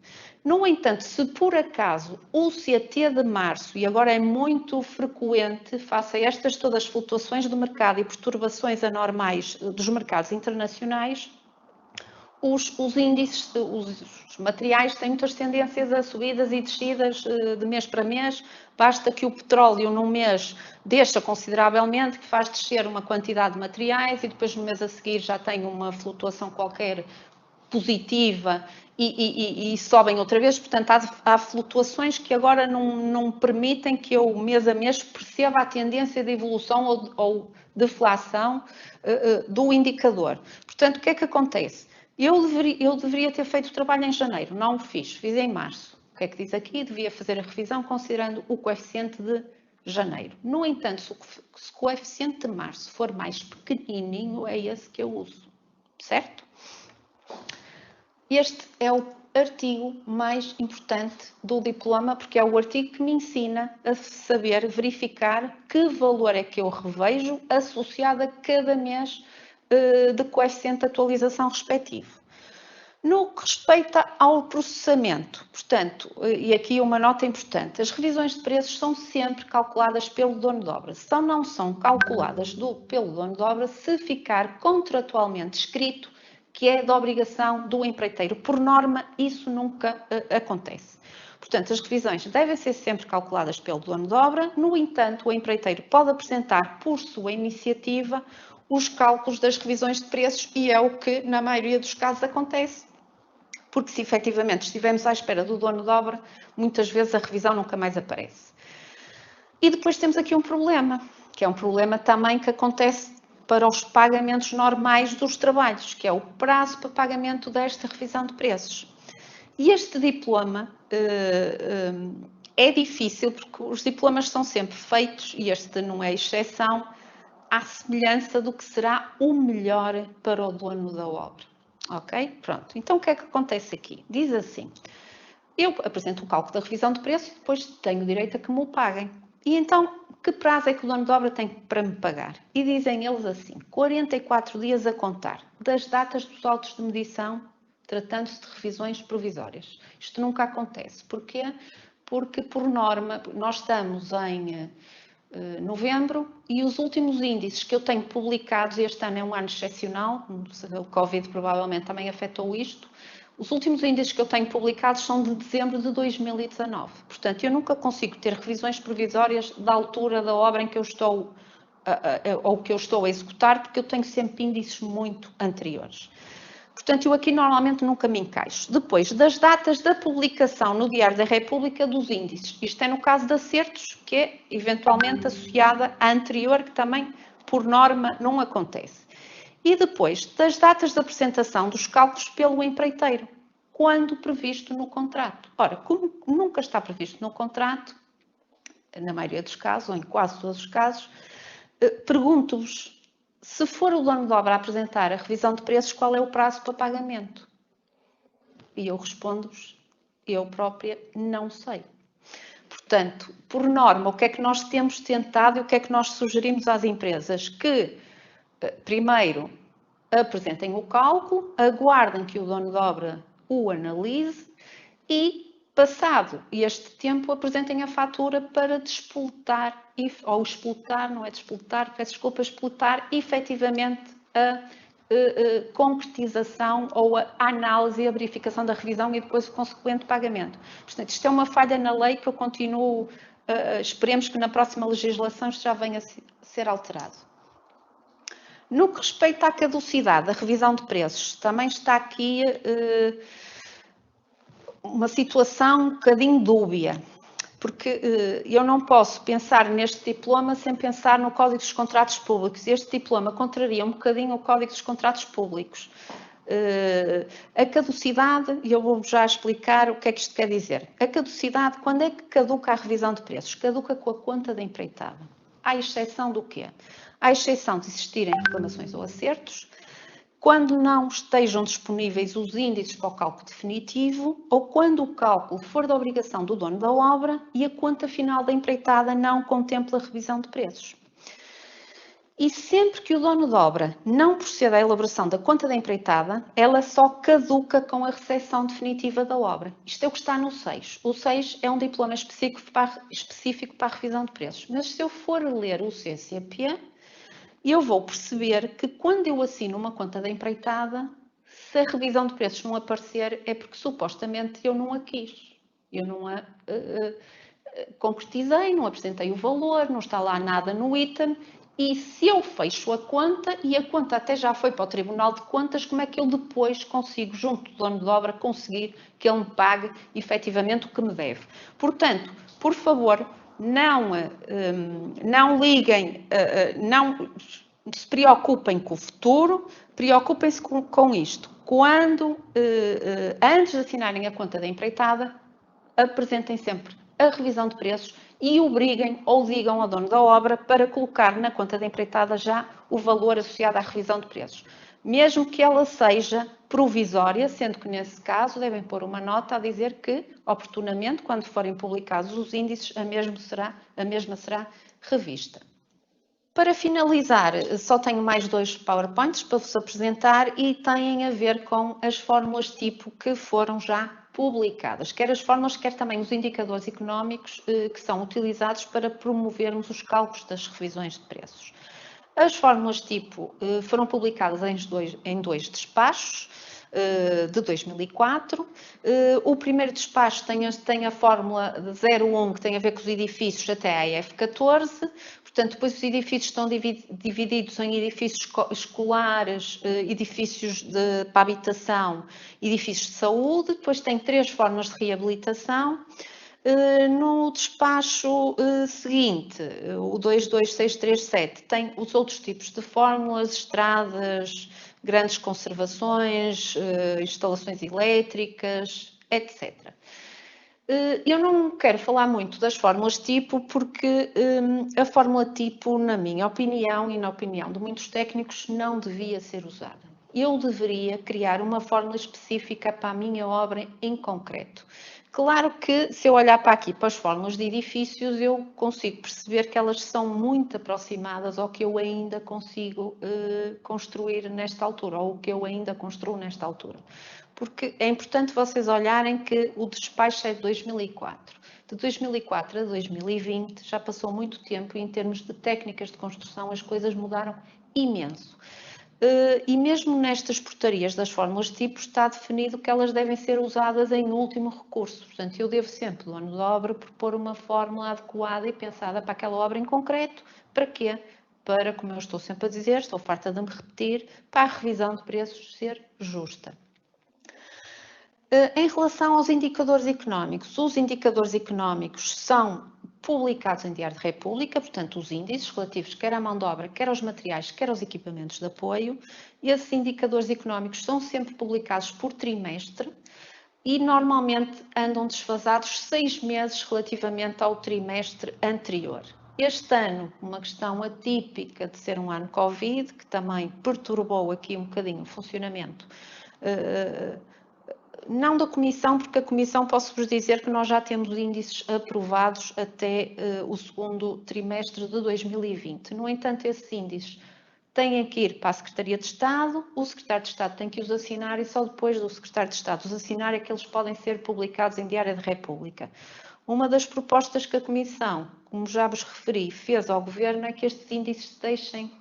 No entanto, se por acaso o CT de março, e agora é muito frequente, face a estas todas as flutuações do mercado e perturbações anormais dos mercados internacionais, os índices, os materiais têm muitas tendências a subidas e descidas de mês para mês. Basta que o petróleo num mês deixa consideravelmente, que faz descer uma quantidade de materiais e depois no mês a seguir já tem uma flutuação qualquer positiva e sobem outra vez. Portanto, há flutuações que agora não permitem que eu mês a mês perceba a tendência de evolução ou deflação do indicador. Portanto, o que é que acontece? Eu deveria ter feito o trabalho em janeiro, não o fiz em março. O que é que diz aqui? Devia fazer a revisão considerando o coeficiente de janeiro. No entanto, se o coeficiente de março for mais pequenininho, é esse que eu uso, certo? Este é o artigo mais importante do diploma, porque é o artigo que me ensina a saber verificar que valor é que eu revejo associado a cada mês de coeficiente de atualização respectivo. No que respeita ao processamento, portanto, e aqui uma nota importante, as revisões de preços são sempre calculadas pelo dono de obra. Só não são calculadas pelo dono de obra se ficar contratualmente escrito que é da obrigação do empreiteiro. Por norma, isso nunca acontece. Portanto, as revisões devem ser sempre calculadas pelo dono de obra. No entanto, o empreiteiro pode apresentar por sua iniciativa os cálculos das revisões de preços e é o que, na maioria dos casos, acontece. Porque se efetivamente estivermos à espera do dono de obra, muitas vezes a revisão nunca mais aparece. E depois temos aqui um problema, que é um problema também que acontece para os pagamentos normais dos trabalhos, que é o prazo para pagamento desta revisão de preços. E este diploma é difícil, porque os diplomas são sempre feitos, e este não é exceção, à semelhança do que será o melhor para o dono da obra. Ok? Pronto. Então, o que é que acontece aqui? Diz assim, eu apresento o cálculo da revisão de preço e depois tenho direito a que me o paguem. E então, que prazo é que o dono de obra tem para me pagar? E dizem eles assim, 44 dias a contar das datas dos autos de medição, tratando-se de revisões provisórias. Isto nunca acontece. Porquê? Porque, por norma, nós estamos em novembro e os últimos índices que eu tenho publicados, este ano é um ano excepcional, o Covid provavelmente também afetou isto, os últimos índices que eu tenho publicados são de dezembro de 2019. Portanto, eu nunca consigo ter revisões provisórias da altura da obra em que eu estou, ou que eu estou a executar, porque eu tenho sempre índices muito anteriores. Portanto, eu aqui normalmente nunca me encaixo. Depois, das datas da publicação no Diário da República dos índices. Isto é no caso de acertos, que é eventualmente associada à anterior, que também, por norma, não acontece. E depois, das datas de apresentação dos cálculos pelo empreiteiro, quando previsto no contrato. Ora, como nunca está previsto no contrato, na maioria dos casos, ou em quase todos os casos, pergunto-vos, se for o dono de obra a apresentar a revisão de preços, qual é o prazo para pagamento? E eu respondo-vos, eu própria não sei. Portanto, por norma, o que é que nós temos tentado e o que é que nós sugerimos às empresas? Que, primeiro, apresentem o cálculo, aguardem que o dono de obra o analise e, passado este tempo, apresentem a fatura para despletar, ou explotar, não é despletar, peço desculpa, explotar efetivamente a concretização ou a análise e a verificação da revisão e depois o consequente pagamento. Portanto, isto é uma falha na lei que eu continuo, esperemos que na próxima legislação isto já venha a ser alterado. No que respeita à caducidade da revisão de preços, também está aqui uma situação um bocadinho dúbia, porque eu não posso pensar neste diploma sem pensar no Código dos Contratos Públicos. Este diploma contraria um bocadinho o Código dos Contratos Públicos. A caducidade, e eu vou já explicar o que é que isto quer dizer. A caducidade, quando é que caduca a revisão de preços? Caduca com a conta da empreitada. À exceção do quê? À exceção de existirem reclamações ou acertos, quando não estejam disponíveis os índices para o cálculo definitivo ou quando o cálculo for da obrigação do dono da obra e a conta final da empreitada não contempla a revisão de preços. E sempre que o dono da obra não proceda à elaboração da conta da empreitada, ela só caduca com a recepção definitiva da obra. Isto é o que está no 6. O 6 é um diploma específico para a revisão de preços. Mas se eu for ler o CCP, eu vou perceber que quando eu assino uma conta da empreitada, se a revisão de preços não aparecer, é porque supostamente eu não a quis. Eu não a concretizei, não apresentei o valor, não está lá nada no item. E se eu fecho a conta, e a conta até já foi para o Tribunal de Contas, como é que eu depois consigo, junto do dono de obra, conseguir que ele me pague efetivamente o que me deve? Portanto, por favor, não liguem, não se preocupem com o futuro, preocupem-se com isto. Quando, antes de assinarem a conta da empreitada, apresentem sempre a revisão de preços e obriguem ou digam ao dono da obra para colocar na conta da empreitada já o valor associado à revisão de preços. mesmo que ela seja provisória, sendo que nesse caso devem pôr uma nota a dizer que, oportunamente, quando forem publicados os índices, a mesma será revista. Para finalizar, só tenho mais 2 PowerPoints para vos apresentar e têm a ver com as fórmulas tipo que foram já publicadas, quer as fórmulas, quer também os indicadores económicos que são utilizados para promovermos os cálculos das revisões de preços. As fórmulas tipo foram publicadas em dois despachos de 2004. O primeiro despacho tem a fórmula 01, que tem a ver com os edifícios até a F14. Portanto, depois os edifícios estão divididos em edifícios escolares, edifícios para habitação, edifícios de saúde. Depois tem 3 formas de reabilitação. No despacho seguinte, o 22637, tem os outros tipos de fórmulas, estradas, grandes conservações, instalações elétricas, etc. Eu não quero falar muito das fórmulas tipo, porque a fórmula tipo, na minha opinião e na opinião de muitos técnicos, não devia ser usada. Eu deveria criar uma fórmula específica para a minha obra em concreto. Claro que, se eu olhar para aqui, para as fórmulas de edifícios, eu consigo perceber que elas são muito aproximadas ao que eu ainda consigo construir nesta altura, ou o que eu ainda construo nesta altura. Porque é importante vocês olharem que o despacho é de 2004. De 2004 a 2020 já passou muito tempo e em termos de técnicas de construção as coisas mudaram imenso. E mesmo nestas portarias das fórmulas tipo está definido que elas devem ser usadas em último recurso. Portanto, eu devo sempre, dono da obra, propor uma fórmula adequada e pensada para aquela obra em concreto. Para quê? Para, como eu estou sempre a dizer, estou farta de me repetir, para a revisão de preços ser justa. Em relação aos indicadores económicos, os indicadores económicos são publicados em Diário de República, portanto, os índices relativos quer à mão de obra, quer aos materiais, quer aos equipamentos de apoio. Esses indicadores económicos são sempre publicados por trimestre e normalmente andam desfasados 6 meses relativamente ao trimestre anterior. Este ano, uma questão atípica de ser um ano Covid, que também perturbou aqui um bocadinho o funcionamento, não da Comissão, porque a Comissão posso-vos dizer que nós já temos índices aprovados até o segundo trimestre de 2020. No entanto, esses índices têm que ir para a Secretaria de Estado, o Secretário de Estado tem que os assinar e só depois do Secretário de Estado os assinar é que eles podem ser publicados em Diário de República. Uma das propostas que a Comissão, como já vos referi, fez ao Governo é que estes índices deixem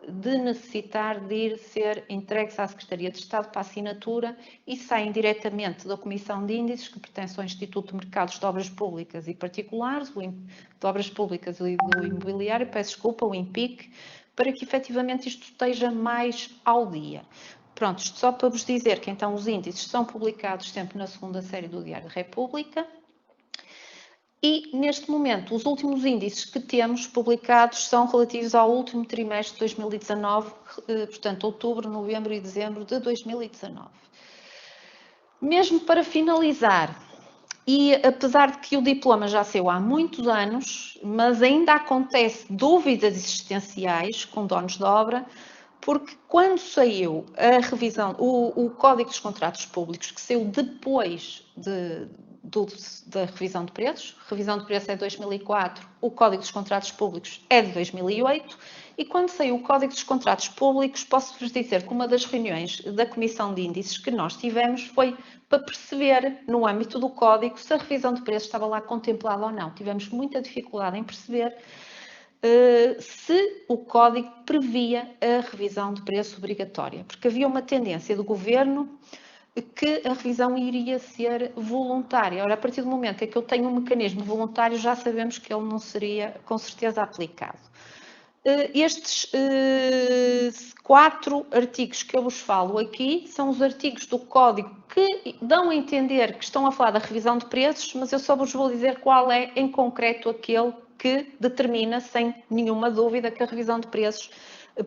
de necessitar de ser entregues à Secretaria de Estado para assinatura e saem diretamente da Comissão de Índices, que pertence ao Instituto de Mercados de Obras Públicas e Particulares, de Obras Públicas e do Imobiliário, peço desculpa, o IMPIC, para que efetivamente isto esteja mais ao dia. Pronto, isto só para vos dizer que então os índices são publicados sempre na segunda série do Diário da República. E, neste momento, os últimos índices que temos publicados são relativos ao último trimestre de 2019, portanto, outubro, novembro e dezembro de 2019. Mesmo para finalizar, e apesar de que o diploma já saiu há muitos anos, mas ainda acontece dúvidas existenciais com donos de obra, porque quando saiu a revisão, o Código dos Contratos Públicos, que saiu depois da revisão de preços, a revisão de preços é de 2004, o Código dos Contratos Públicos é de 2008, e quando saiu o Código dos Contratos Públicos, posso-vos dizer que uma das reuniões da Comissão de Índices que nós tivemos foi para perceber, no âmbito do Código, se a revisão de preços estava lá contemplada ou não. Tivemos muita dificuldade em perceber se o Código previa a revisão de preço obrigatória, porque havia uma tendência do Governo que a revisão iria ser voluntária. Ora, a partir do momento em que eu tenho um mecanismo voluntário, já sabemos que ele não seria, com certeza, aplicado. Estes 4 artigos que eu vos falo aqui são os artigos do Código que dão a entender que estão a falar da revisão de preços, mas eu só vos vou dizer qual é, em concreto, aquele que determina, sem nenhuma dúvida, que a revisão de preços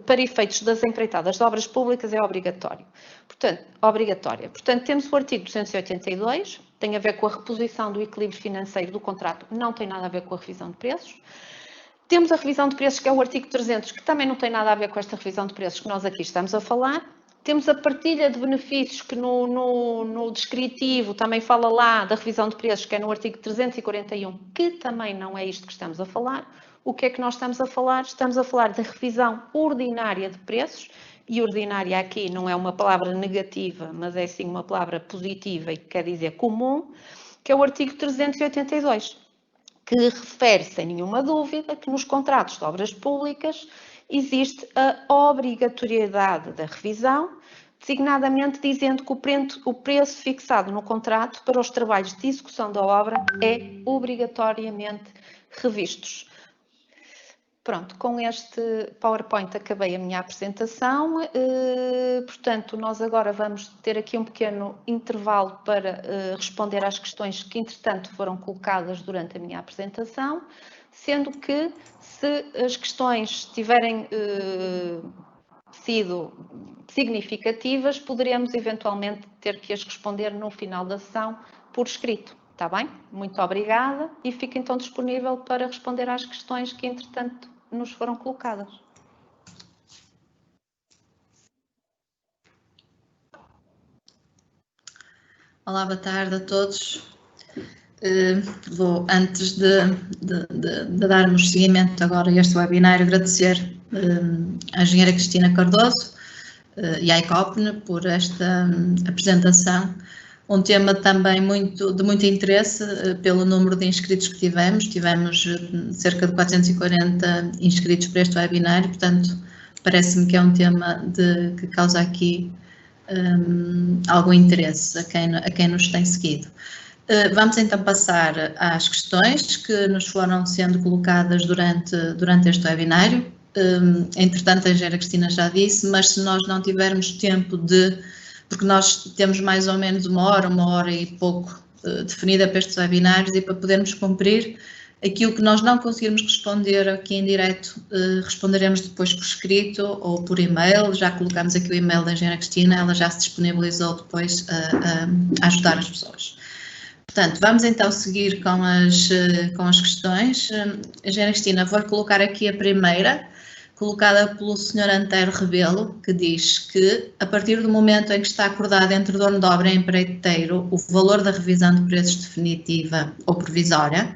para efeitos das empreitadas de obras públicas é obrigatória. Portanto, temos o artigo 282, tem a ver com a reposição do equilíbrio financeiro do contrato, não tem nada a ver com a revisão de preços. Temos a revisão de preços, que é o artigo 300, que também não tem nada a ver com esta revisão de preços que nós aqui estamos a falar. Temos a partilha de benefícios que no descritivo também fala lá da revisão de preços, que é no artigo 341, que também não é isto que estamos a falar. O que é que nós estamos a falar? Estamos a falar da revisão ordinária de preços, e ordinária aqui não é uma palavra negativa, mas é sim uma palavra positiva e que quer dizer comum, que é o artigo 382, que refere, sem nenhuma dúvida, que nos contratos de obras públicas existe a obrigatoriedade da revisão, designadamente dizendo que o preço fixado no contrato para os trabalhos de execução da obra é obrigatoriamente revistos. Pronto, com este PowerPoint acabei a minha apresentação, portanto, nós agora vamos ter aqui um pequeno intervalo para responder às questões que, entretanto, foram colocadas durante a minha apresentação, sendo que, se as questões tiverem sido significativas, poderemos eventualmente ter que as responder no final da sessão por escrito. Está bem? Muito obrigada e fico então disponível para responder às questões que, entretanto, nos foram colocadas. Olá, boa tarde a todos. Vou, antes de darmos seguimento agora a este webinar, agradecer à engenheira Cristina Cardoso e à ICOPNE por esta apresentação. Um tema também de muito interesse pelo número de inscritos que tivemos. Tivemos cerca de 440 inscritos para este webinar, portanto, parece-me que é um tema que causa aqui algum interesse a quem nos tem seguido. Vamos então passar às questões que nos foram sendo colocadas durante este webinário. Entretanto, a engenheira Cristina já disse, mas se nós não tivermos tempo porque nós temos mais ou menos uma hora e pouco definida para estes webinários, e para podermos cumprir aquilo que nós não conseguirmos responder aqui em direto, responderemos depois por escrito ou por e-mail. Já colocamos aqui o e-mail da engenheira Cristina, ela já se disponibilizou depois a ajudar as pessoas. Portanto, vamos então seguir com as questões. Engenheira Cristina, vou colocar aqui a primeira, colocada pelo Sr. Antero Rebelo, que diz que, a partir do momento em que está acordado entre dono de obra e empreiteiro o valor da revisão de preços definitiva ou provisória,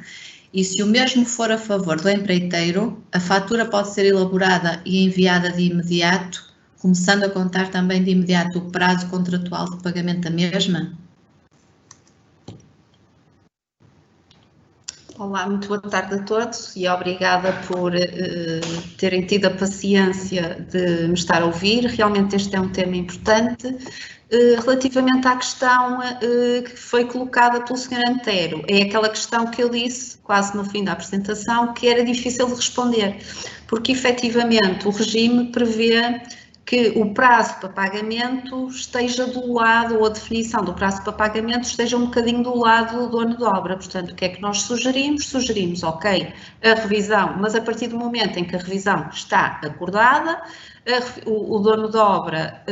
e se o mesmo for a favor do empreiteiro, a fatura pode ser elaborada e enviada de imediato, começando a contar também de imediato o prazo contratual de pagamento da mesma? Olá, muito boa tarde a todos e obrigada por terem tido a paciência de me estar a ouvir. Realmente este é um tema importante. Relativamente à questão que foi colocada pelo Sr. Antero, é aquela questão que eu disse quase no fim da apresentação, que era difícil de responder, porque efetivamente o regime prevê que o prazo para pagamento esteja do lado, ou a definição do prazo para pagamento esteja um bocadinho do lado do dono de obra. Portanto, o que é que nós sugerimos? Sugerimos, ok, a revisão, mas a partir do momento em que a revisão está acordada, o dono de obra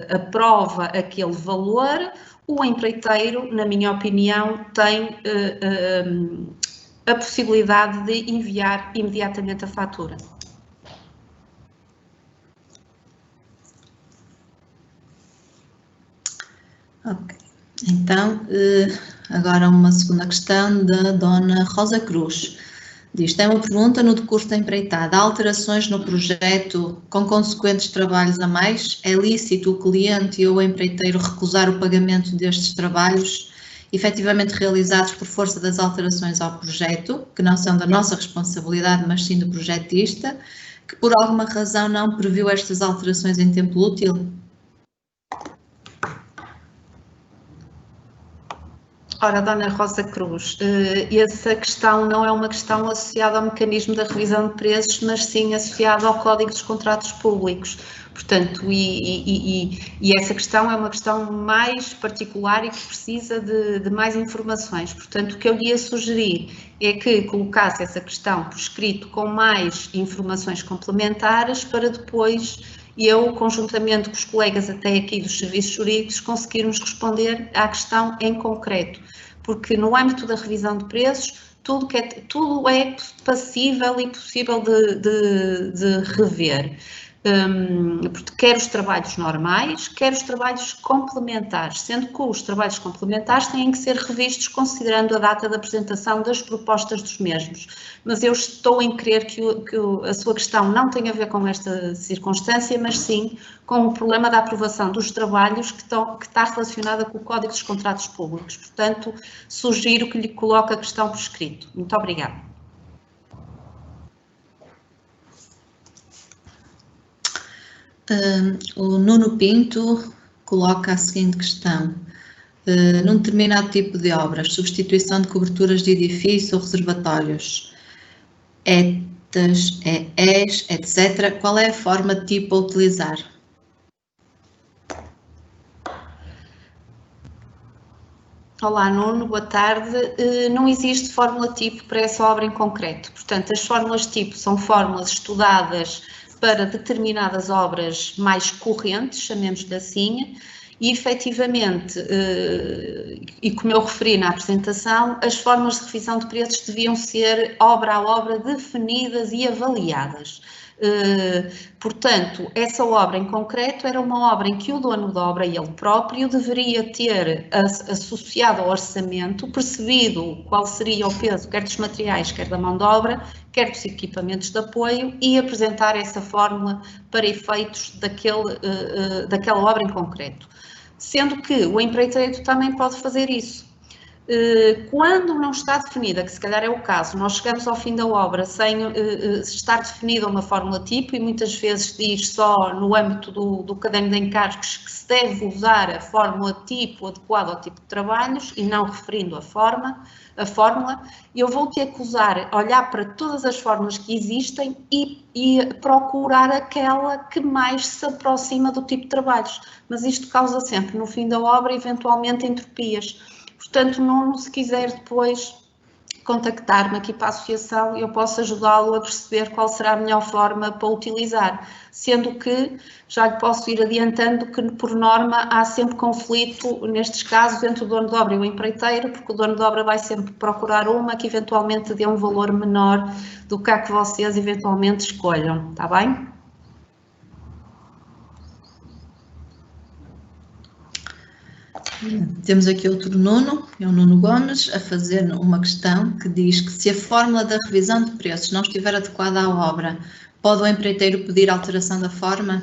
aprova aquele valor, o empreiteiro, na minha opinião, tem a possibilidade de enviar imediatamente a fatura. Ok, então, agora uma segunda questão da dona Rosa Cruz. Diz, tem uma pergunta: no decurso da empreitada, há alterações no projeto com consequentes trabalhos a mais? É lícito o cliente ou o empreiteiro recusar o pagamento destes trabalhos efetivamente realizados por força das alterações ao projeto, que não são da nossa responsabilidade, mas sim do projetista, que por alguma razão não previu estas alterações em tempo útil? Ora, dona Rosa Cruz, essa questão não é uma questão associada ao mecanismo da revisão de preços, mas sim associada ao Código dos Contratos Públicos. Portanto, e essa questão é uma questão mais particular e que precisa de mais informações. Portanto, o que eu lhe ia sugerir é que colocasse essa questão por escrito com mais informações complementares para depois eu, conjuntamente com os colegas até aqui dos serviços jurídicos, conseguirmos responder à questão em concreto. Porque no âmbito da revisão de preços, tudo é passível e possível de rever. quer os trabalhos normais, quer os trabalhos complementares, sendo que os trabalhos complementares têm que ser revistos considerando a data da apresentação das propostas dos mesmos. Mas eu estou em crer que a sua questão não tem a ver com esta circunstância, mas sim com o problema da aprovação dos trabalhos que está relacionada com o Código dos Contratos Públicos. Portanto, sugiro que lhe coloque a questão por escrito. Muito obrigada. O Nuno Pinto coloca a seguinte questão. Num determinado tipo de obras, substituição de coberturas de edifício ou reservatórios, ETAs, EEs, etc., qual é a forma tipo a utilizar? Olá, Nuno, boa tarde. Não existe fórmula tipo para essa obra em concreto. Portanto, as fórmulas tipo são fórmulas estudadas para determinadas obras mais correntes, chamemos-lhe assim, e efetivamente, e como eu referi na apresentação, as fórmulas de revisão de preços deviam ser obra a obra definidas e avaliadas. Portanto, essa obra em concreto era uma obra em que o dono da obra, ele próprio, deveria ter associado ao orçamento, percebido qual seria o peso, quer dos materiais, quer da mão de obra, quer dos equipamentos de apoio, e apresentar essa fórmula para efeitos daquela obra em concreto. Sendo que o empreiteiro também pode fazer isso. Quando não está definida, que se calhar é o caso, nós chegamos ao fim da obra sem estar definida uma fórmula tipo, e muitas vezes diz só no âmbito do caderno de encargos que se deve usar a fórmula tipo adequada ao tipo de trabalhos e não referindo a fórmula, eu vou ter que olhar para todas as fórmulas que existem e procurar aquela que mais se aproxima do tipo de trabalhos. Mas isto causa sempre, no fim da obra, eventualmente entropias. Portanto, Nuno, se quiser depois contactar-me aqui para a associação, eu posso ajudá-lo a perceber qual será a melhor forma para utilizar, sendo que já lhe posso ir adiantando que, por norma, há sempre conflito, nestes casos, entre o dono de obra e o empreiteiro, porque o dono de obra vai sempre procurar uma que eventualmente dê um valor menor do que a que vocês eventualmente escolham, está bem? Temos aqui outro Nuno, é o Nuno Gomes, a fazer uma questão que diz que se a fórmula da revisão de preços não estiver adequada à obra, pode o empreiteiro pedir alteração da forma?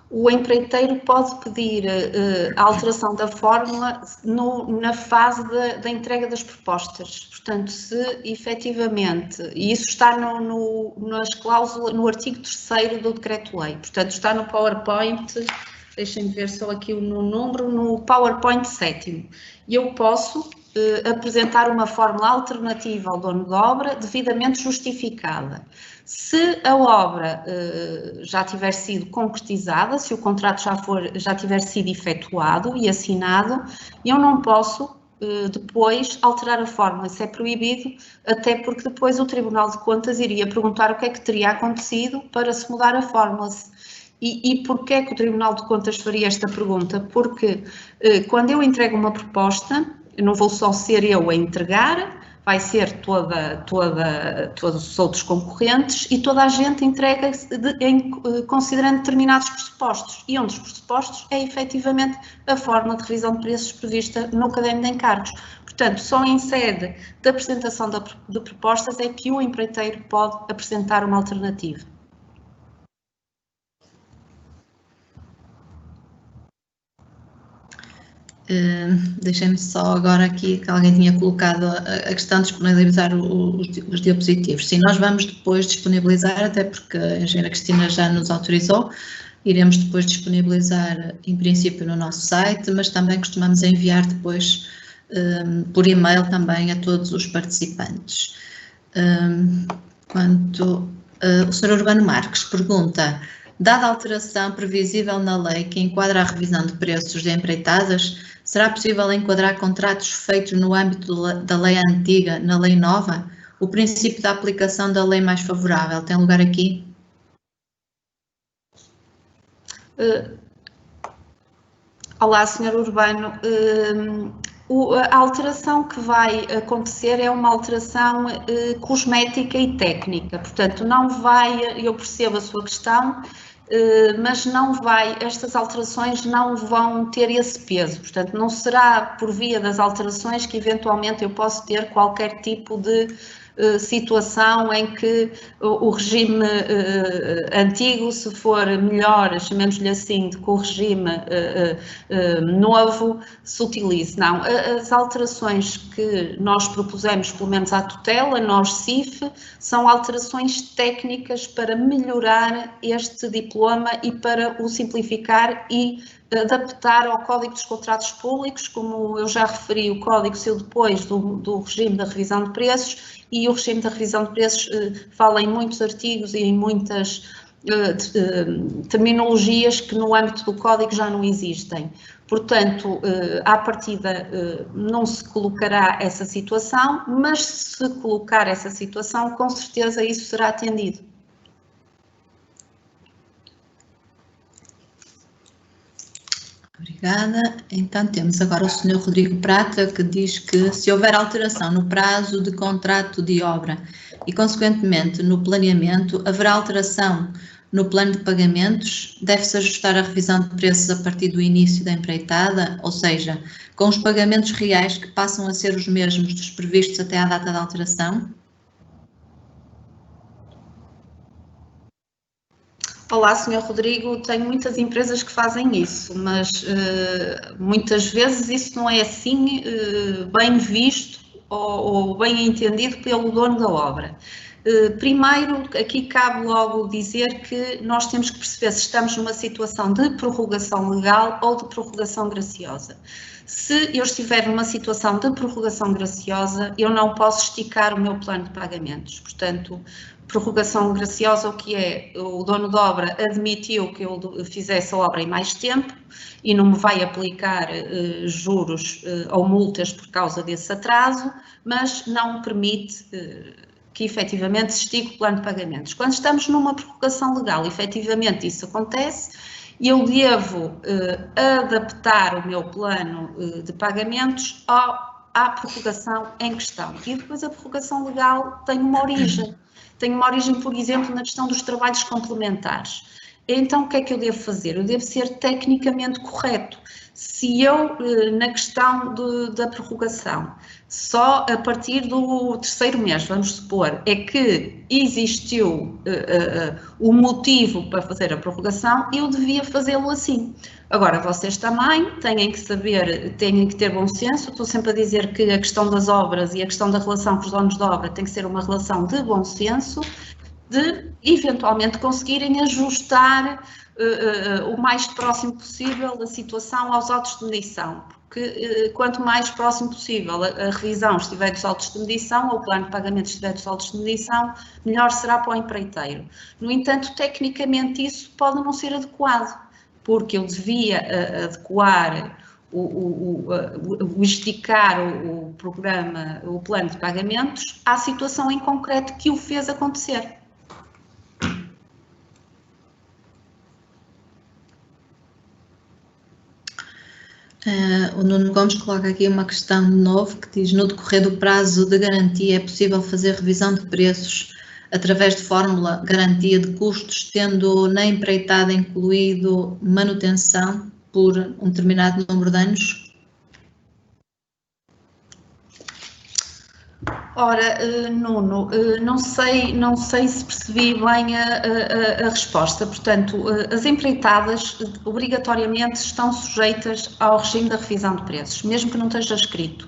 O empreiteiro pode pedir a alteração da fórmula na fase da entrega das propostas. Portanto, se efetivamente, e isso está nas cláusulas, no artigo 3º do Decreto-Lei, portanto está no PowerPoint, deixem-me ver só aqui no número, no PowerPoint 7º, e eu posso apresentar uma fórmula alternativa ao dono da obra devidamente justificada. Se a obra já tiver sido concretizada, se o contrato já tiver sido efetuado e assinado, eu não posso depois alterar a fórmula, isso é proibido, até porque depois o Tribunal de Contas iria perguntar o que é que teria acontecido para se mudar a fórmula. E porquê é que o Tribunal de Contas faria esta pergunta? Porque quando eu entrego uma proposta, não vou só ser eu a entregar, vai ser todos os outros concorrentes e toda a gente entrega considerando determinados pressupostos. E um dos pressupostos é efetivamente a forma de revisão de preços prevista no caderno de encargos. Portanto, só em sede da apresentação de propostas é que o empreiteiro pode apresentar uma alternativa. Deixem-me só agora aqui que alguém tinha colocado a questão de disponibilizar os diapositivos. Sim, nós vamos depois disponibilizar, até porque a engenheira Cristina já nos autorizou, iremos depois disponibilizar em princípio no nosso site, mas também costumamos enviar depois por e-mail também a todos os participantes. O Sr. Urbano Marques pergunta: dada a alteração previsível na lei que enquadra a revisão de preços de empreitadas, será possível enquadrar contratos feitos no âmbito da lei antiga na lei nova? O princípio da aplicação da lei mais favorável tem lugar aqui? Olá, Sr. Urbano. A alteração que vai acontecer é uma alteração cosmética e técnica, portanto, não vai, eu percebo a sua questão, mas não vai, estas alterações não vão ter esse peso, portanto, não será por via das alterações que eventualmente eu posso ter qualquer tipo de situação em que o regime antigo, se for melhor, chamemos-lhe assim, do que o regime novo, se utilize. Não, as alterações que nós propusemos, pelo menos à tutela, nós CIF, são alterações técnicas para melhorar este diploma e para o simplificar e adaptar ao Código dos Contratos Públicos, como eu já referi, o Código saiu depois do regime da revisão de preços, e o regime da revisão de preços fala em muitos artigos e em muitas terminologias que no âmbito do Código já não existem. Portanto, à partida não se colocará essa situação, mas se colocar essa situação, com certeza isso será atendido. Obrigada. Então temos agora o Sr. Rodrigo Prata, que diz que se houver alteração no prazo de contrato de obra e, consequentemente, no planeamento, haverá alteração no plano de pagamentos, deve-se ajustar a revisão de preços a partir do início da empreitada, ou seja, com os pagamentos reais que passam a ser os mesmos dos previstos até à data da alteração? Olá, Sr. Rodrigo, tenho muitas empresas que fazem isso, mas muitas vezes isso não é assim bem visto ou bem entendido pelo dono da obra. Primeiro, aqui cabe logo dizer que nós temos que perceber se estamos numa situação de prorrogação legal ou de prorrogação graciosa. Se eu estiver numa situação de prorrogação graciosa, eu não posso esticar o meu plano de pagamentos. Portanto, prorrogação graciosa, o que é? O dono da obra admitiu que eu fizesse a obra em mais tempo e não me vai aplicar juros ou multas por causa desse atraso, mas não permite que efetivamente se estique o plano de pagamentos. Quando estamos numa prorrogação legal, efetivamente isso acontece e eu devo adaptar o meu plano de pagamentos à prorrogação em questão. E depois a prorrogação legal tem uma origem. Tem uma origem, por exemplo, na questão dos trabalhos complementares. Então, o que é que eu devo fazer? Eu devo ser tecnicamente correto. Se eu, na questão da prorrogação, só a partir do terceiro mês, vamos supor, é que existiu o motivo para fazer a prorrogação, eu devia fazê-lo assim. Agora, vocês também têm que saber, têm que ter bom senso. Estou sempre a dizer que a questão das obras e a questão da relação com os donos de obra tem que ser uma relação de bom senso, de eventualmente conseguirem ajustar o mais próximo possível da situação aos autos de medição, porque quanto mais próximo possível a revisão estiver dos autos de medição ou o plano de pagamento estiver dos autos de medição, melhor será para o empreiteiro. No entanto, tecnicamente isso pode não ser adequado, porque eu devia adequar esticar o programa, o plano de pagamentos à situação em concreto que o fez acontecer. O Nuno Gomes coloca aqui uma questão de novo que diz: no decorrer do prazo de garantia é possível fazer revisão de preços através de fórmula garantia de custos, tendo na empreitada incluído manutenção por um determinado número de anos? Ora, Nuno, não sei se percebi bem a resposta. Portanto, as empreitadas obrigatoriamente estão sujeitas ao regime da revisão de preços, mesmo que não esteja escrito.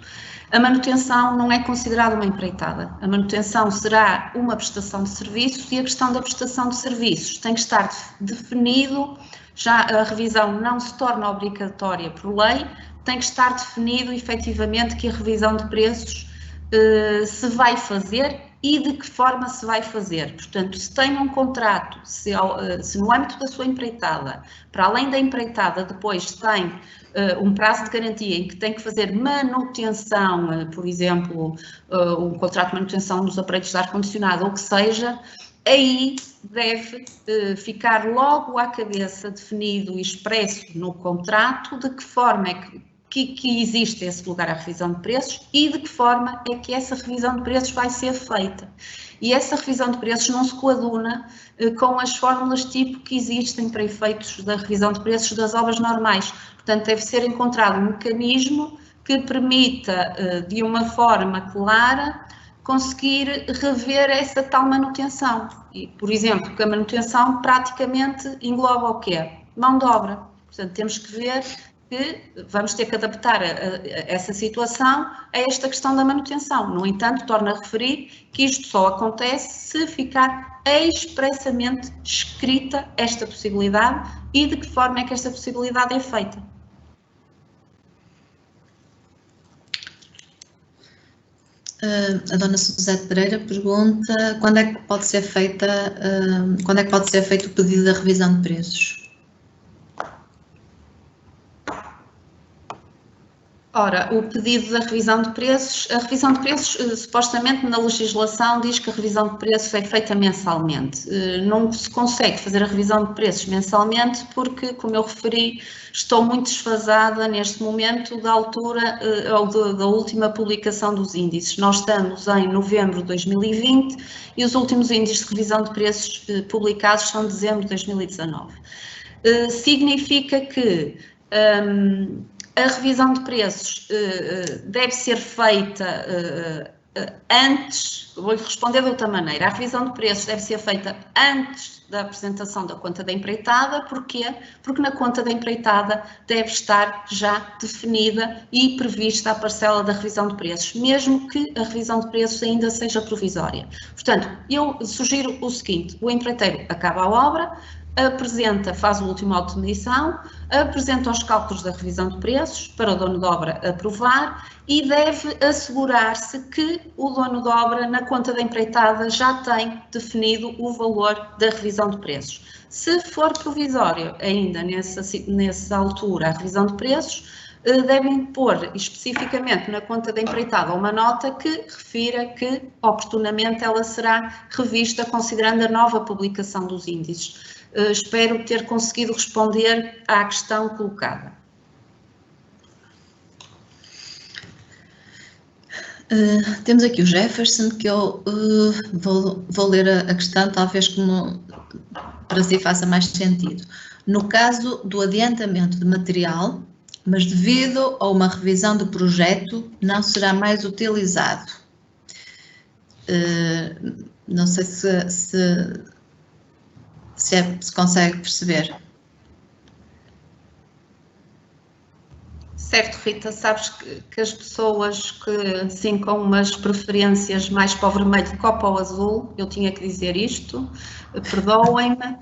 A manutenção não é considerada uma empreitada. A manutenção será uma prestação de serviços e a questão da prestação de serviços tem que estar definido, já a revisão não se torna obrigatória por lei, tem que estar definido efetivamente que a revisão de preços se vai fazer e de que forma se vai fazer. Portanto, se tem um contrato, se no âmbito da sua empreitada, para além da empreitada, depois tem um prazo de garantia em que tem que fazer manutenção, por exemplo, um contrato de manutenção dos aparelhos de ar-condicionado ou o que seja, aí deve ficar logo à cabeça definido e expresso no contrato de que forma é que que existe esse lugar à revisão de preços e de que forma é que essa revisão de preços vai ser feita. E essa revisão de preços não se coaduna com as fórmulas tipo que existem para efeitos da revisão de preços das obras normais. Portanto, deve ser encontrado um mecanismo que permita, de uma forma clara, conseguir rever essa tal manutenção. E, por exemplo, que a manutenção praticamente engloba o quê? Mão de obra. Portanto, temos que ver que vamos ter que adaptar essa situação a esta questão da manutenção. No entanto, torno a referir que isto só acontece se ficar expressamente escrita esta possibilidade e de que forma é que esta possibilidade é feita. A dona Suzete Pereira pergunta quando é que pode ser feito o pedido da revisão de preços? Ora, o pedido da revisão de preços, a revisão de preços, supostamente na legislação diz que a revisão de preços é feita mensalmente. Não se consegue fazer a revisão de preços mensalmente porque, como eu referi, estou muito desfasada neste momento da altura ou da última publicação dos índices. Nós estamos em novembro de 2020 e os últimos índices de revisão de preços publicados são de dezembro de 2019. Significa que a revisão de preços deve ser feita antes, vou-lhe responder de outra maneira, a revisão de preços deve ser feita antes da apresentação da conta da empreitada. Porquê? Porque na conta da empreitada deve estar já definida e prevista a parcela da revisão de preços, mesmo que a revisão de preços ainda seja provisória. Portanto, eu sugiro o seguinte: o empreiteiro acaba a obra, apresenta, faz o último auto de medição, apresenta os cálculos da revisão de preços para o dono de obra aprovar e deve assegurar-se que o dono de obra, na conta da empreitada, já tem definido o valor da revisão de preços. Se for provisório ainda nessa altura a revisão de preços, devem pôr especificamente na conta da empreitada uma nota que refira que oportunamente ela será revista considerando a nova publicação dos índices. Espero ter conseguido responder à questão colocada. Temos aqui o Jefferson, que eu vou ler a questão, talvez como para si faça mais sentido. No caso do adiantamento de material, mas devido a uma revisão do projeto, não será mais utilizado. Não sei se consegue perceber. Certo, Rita, sabes que as pessoas que, sim, com umas preferências mais para o vermelho do que para o azul, eu tinha que dizer isto, perdoem-me,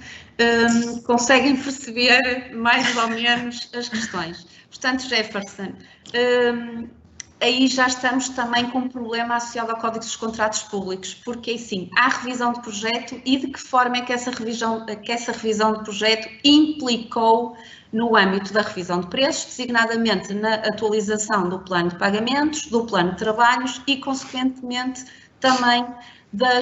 conseguem perceber mais ou menos as questões. Portanto, Jefferson, aí já estamos também com um problema associado ao Código dos Contratos Públicos, porque assim, há revisão de projeto e de que forma é que essa revisão de projeto implicou no âmbito da revisão de preços, designadamente na atualização do plano de pagamentos, do plano de trabalhos e, consequentemente, também da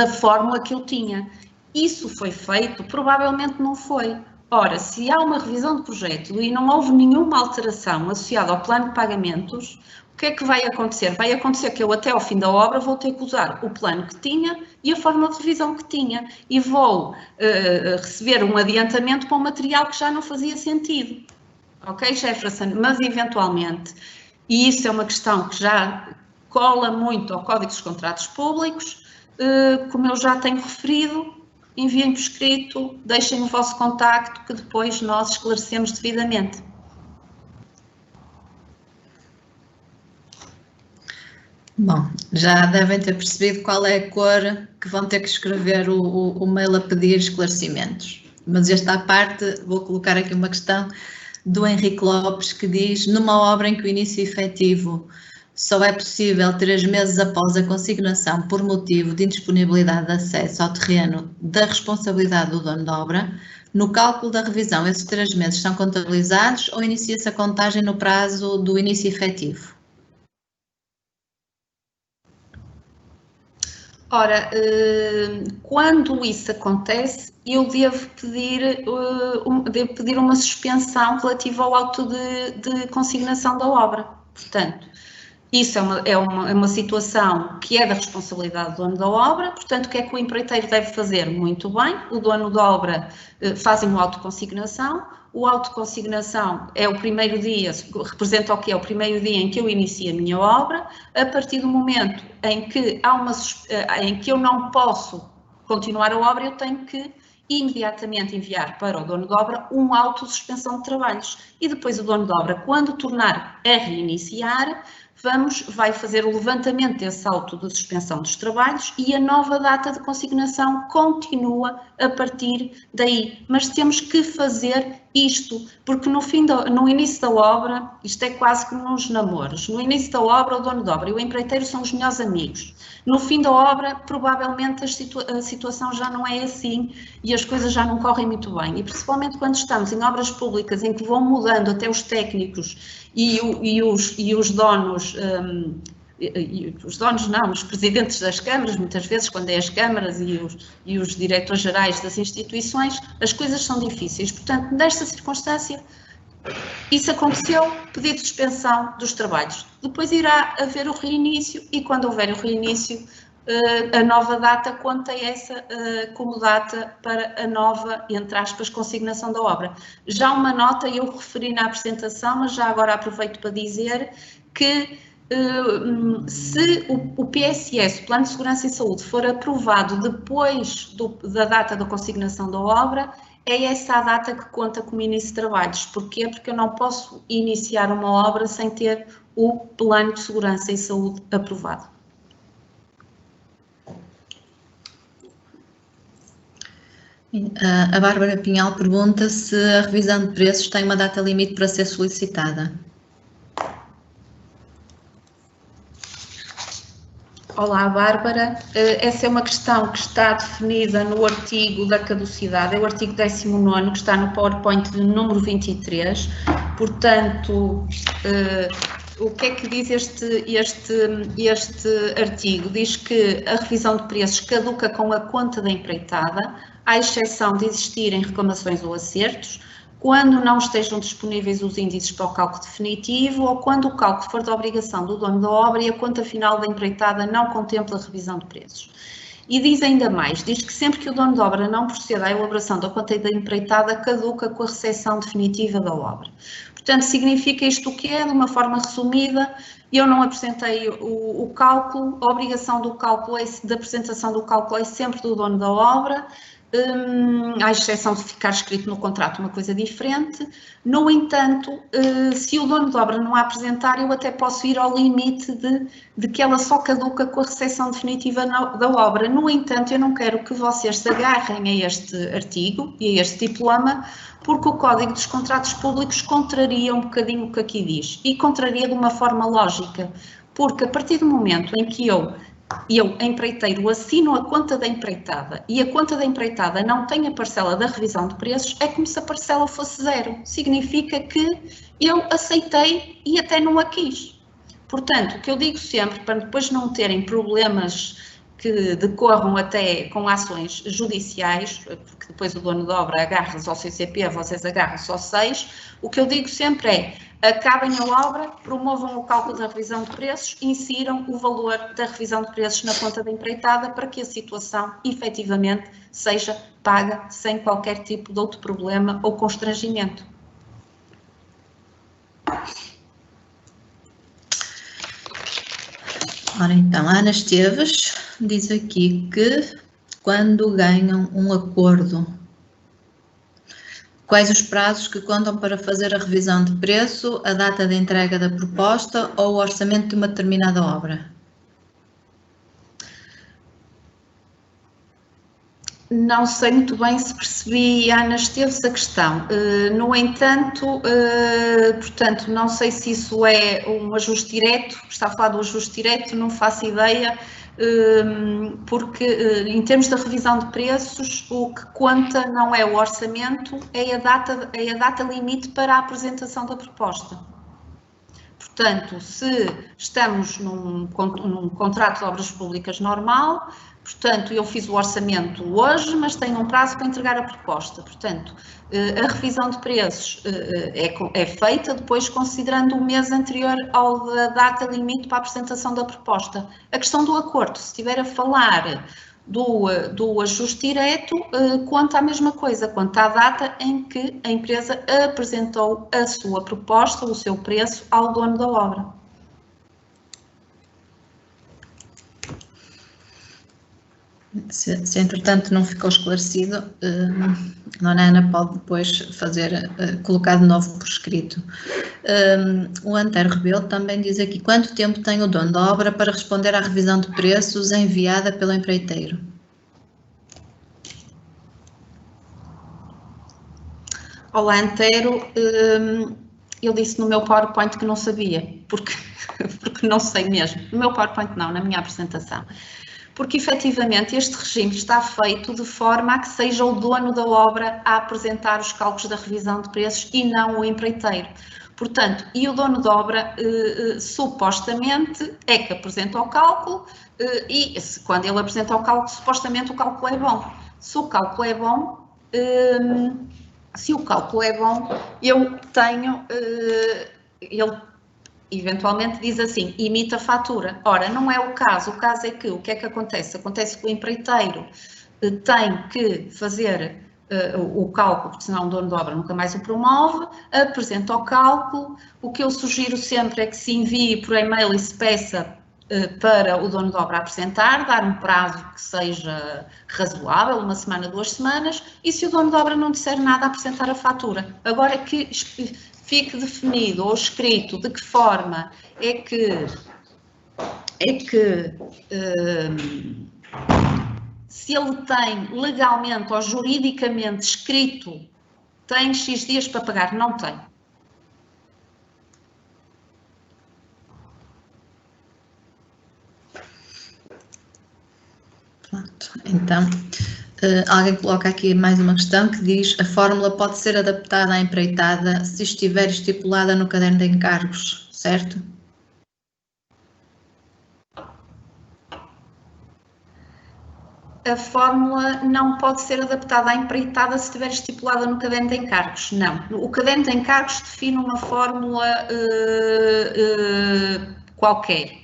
fórmula que eu tinha. Isso foi feito? Provavelmente não foi. Ora, se há uma revisão de projeto e não houve nenhuma alteração associada ao plano de pagamentos, o que é que vai acontecer? Vai acontecer que eu até ao fim da obra vou ter que usar o plano que tinha e a fórmula de revisão que tinha e vou receber um adiantamento para um material que já não fazia sentido. Ok, Jefferson? Mas eventualmente, e isso é uma questão que já cola muito ao Código dos Contratos Públicos, como eu já tenho referido, enviem por escrito, deixem o vosso contacto que depois nós esclarecemos devidamente. Bom, já devem ter percebido qual é a cor que vão ter que escrever o mail a pedir esclarecimentos. Mas esta parte, vou colocar aqui uma questão do Henrique Lopes que diz: numa obra em que o início efetivo só é possível 3 meses após a consignação por motivo de indisponibilidade de acesso ao terreno da responsabilidade do dono da obra, no cálculo da revisão esses 3 meses são contabilizados ou inicia-se a contagem no prazo do início efetivo? Ora, quando isso acontece, eu devo pedir uma suspensão relativa ao auto de consignação da obra. Portanto, isso é uma situação que é da responsabilidade do dono da obra, portanto, o que é que o empreiteiro deve fazer? Muito bem, o dono da obra faz uma autoconsignação, o autoconsignação é o primeiro dia, representa o que é o primeiro dia em que eu inicio a minha obra, a partir do momento em que em que eu não posso continuar a obra, eu tenho que imediatamente enviar para o dono de obra um auto de suspensão de trabalhos e depois o dono de obra, quando tornar a reiniciar, vai fazer o levantamento desse auto de suspensão dos trabalhos e a nova data de consignação continua a partir daí. Mas temos que fazer isto, porque no início da obra, isto é quase como nos namoros, no início da obra o dono de obra e o empreiteiro são os melhores amigos. No fim da obra, provavelmente a situação já não é assim e as coisas já não correm muito bem. E principalmente quando estamos em obras públicas em que vão mudando até os técnicos e os donos, os presidentes das câmaras, muitas vezes quando é as câmaras e os diretores-gerais das instituições, as coisas são difíceis. Portanto, nesta circunstância, isso aconteceu, pedido de suspensão dos trabalhos. Depois irá haver o reinício e quando houver o reinício, a nova data conta essa como data para a nova, entre aspas, consignação da obra. Já uma nota, eu referi na apresentação, mas já agora aproveito para dizer que se o PSS, o Plano de Segurança e Saúde, for aprovado depois da data da consignação da obra, é essa a data que conta como início de trabalhos. Porquê? Porque eu não posso iniciar uma obra sem ter o Plano de Segurança e Saúde aprovado. A Bárbara Pinhal pergunta se a revisão de preços tem uma data limite para ser solicitada. Olá, Bárbara. Essa é uma questão que está definida no artigo da caducidade, é o artigo 19º, que está no PowerPoint de número 23. Portanto, o que é que diz este artigo? Diz que a revisão de preços caduca com a conta da empreitada, à exceção de existirem reclamações ou acertos, quando não estejam disponíveis os índices para o cálculo definitivo ou quando o cálculo for da obrigação do dono da obra e a conta final da empreitada não contempla a revisão de preços. E diz ainda mais, diz que sempre que o dono da obra não proceda à elaboração da conta da empreitada, caduca com a recepção definitiva da obra. Portanto, significa isto o que é, de uma forma resumida, eu não apresentei o cálculo, a obrigação do cálculo, da apresentação do cálculo é sempre do dono da obra, à exceção de ficar escrito no contrato uma coisa diferente. No entanto, se o dono de obra não a apresentar, eu até posso ir ao limite de que ela só caduca com a recepção definitiva da obra. No entanto, eu não quero que vocês se agarrem a este artigo e a este diploma, porque o Código dos Contratos Públicos contraria um bocadinho o que aqui diz, e contraria de uma forma lógica, porque a partir do momento em que eu, empreiteiro, assino a conta da empreitada e a conta da empreitada não tem a parcela da revisão de preços, é como se a parcela fosse zero. Significa que eu aceitei e até não a quis. Portanto, o que eu digo sempre, para depois não terem problemas que decorram até com ações judiciais, porque depois o dono de obra agarra-se ao CCP, vocês agarram-se ao 6, o que eu digo sempre é: acabem a obra, promovam o cálculo da revisão de preços, insiram o valor da revisão de preços na conta da empreitada para que a situação efetivamente seja paga sem qualquer tipo de outro problema ou constrangimento. Ora então, a Ana Esteves diz aqui que quando ganham um acordo, quais os prazos que contam para fazer a revisão de preço, a data de entrega da proposta ou o orçamento de uma determinada obra? Não sei muito bem se percebi, Ana Esteves, a questão. No entanto, portanto, não sei se isso é um ajuste direto, está a falar do ajuste direto, não faço ideia, porque em termos da revisão de preços, o que conta não é o orçamento, é a data limite para a apresentação da proposta. Portanto, se estamos num contrato de obras públicas normal, portanto, eu fiz o orçamento hoje, mas tenho um prazo para entregar a proposta. Portanto, a revisão de preços é feita depois considerando o mês anterior à data limite para a apresentação da proposta. A questão do acordo, se estiver a falar do ajuste direto, conta a mesma coisa, conta a data em que a empresa apresentou a sua proposta, o seu preço ao dono da obra. Se entretanto não ficou esclarecido, a Dona Ana pode depois colocar de novo por escrito. O Antero Rebelo também diz aqui: quanto tempo tem o dono da obra para responder à revisão de preços enviada pelo empreiteiro? Olá, Antero, eu disse no meu PowerPoint que não sabia, porque não sei mesmo. No meu PowerPoint não, na minha apresentação. Porque efetivamente este regime está feito de forma a que seja o dono da obra a apresentar os cálculos da revisão de preços e não o empreiteiro. Portanto, e o dono da obra supostamente é que apresenta o cálculo e quando ele apresenta o cálculo, supostamente o cálculo é bom. Se o cálculo é bom, eu tenho, ele eventualmente diz assim, imita a fatura. Ora, não é o caso é que, o que é que acontece? Acontece que o empreiteiro tem que fazer o cálculo, porque senão o dono da obra nunca mais o promove, apresenta o cálculo. O que eu sugiro sempre é que se envie por e-mail e se peça para o dono da obra apresentar, dar um prazo que seja razoável, 1 semana, 2 semanas, e se o dono da obra não disser nada, apresentar a fatura. Agora que fique definido ou escrito de que forma é que se ele tem legalmente ou juridicamente escrito, tem X dias para pagar, não tem. Pronto, então, alguém coloca aqui mais uma questão que diz: a fórmula pode ser adaptada à empreitada se estiver estipulada no caderno de encargos, certo? A fórmula não pode ser adaptada à empreitada se estiver estipulada no caderno de encargos, não. O caderno de encargos define uma fórmula qualquer.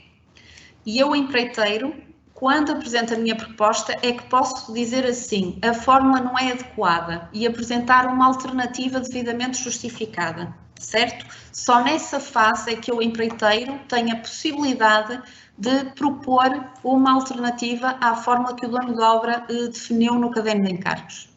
E eu, empreiteiro, quando apresento a minha proposta, é que posso dizer assim, a fórmula não é adequada e apresentar uma alternativa devidamente justificada, certo? Só nessa fase é que o empreiteiro tem a possibilidade de propor uma alternativa à fórmula que o dono da obra definiu no caderno de encargos.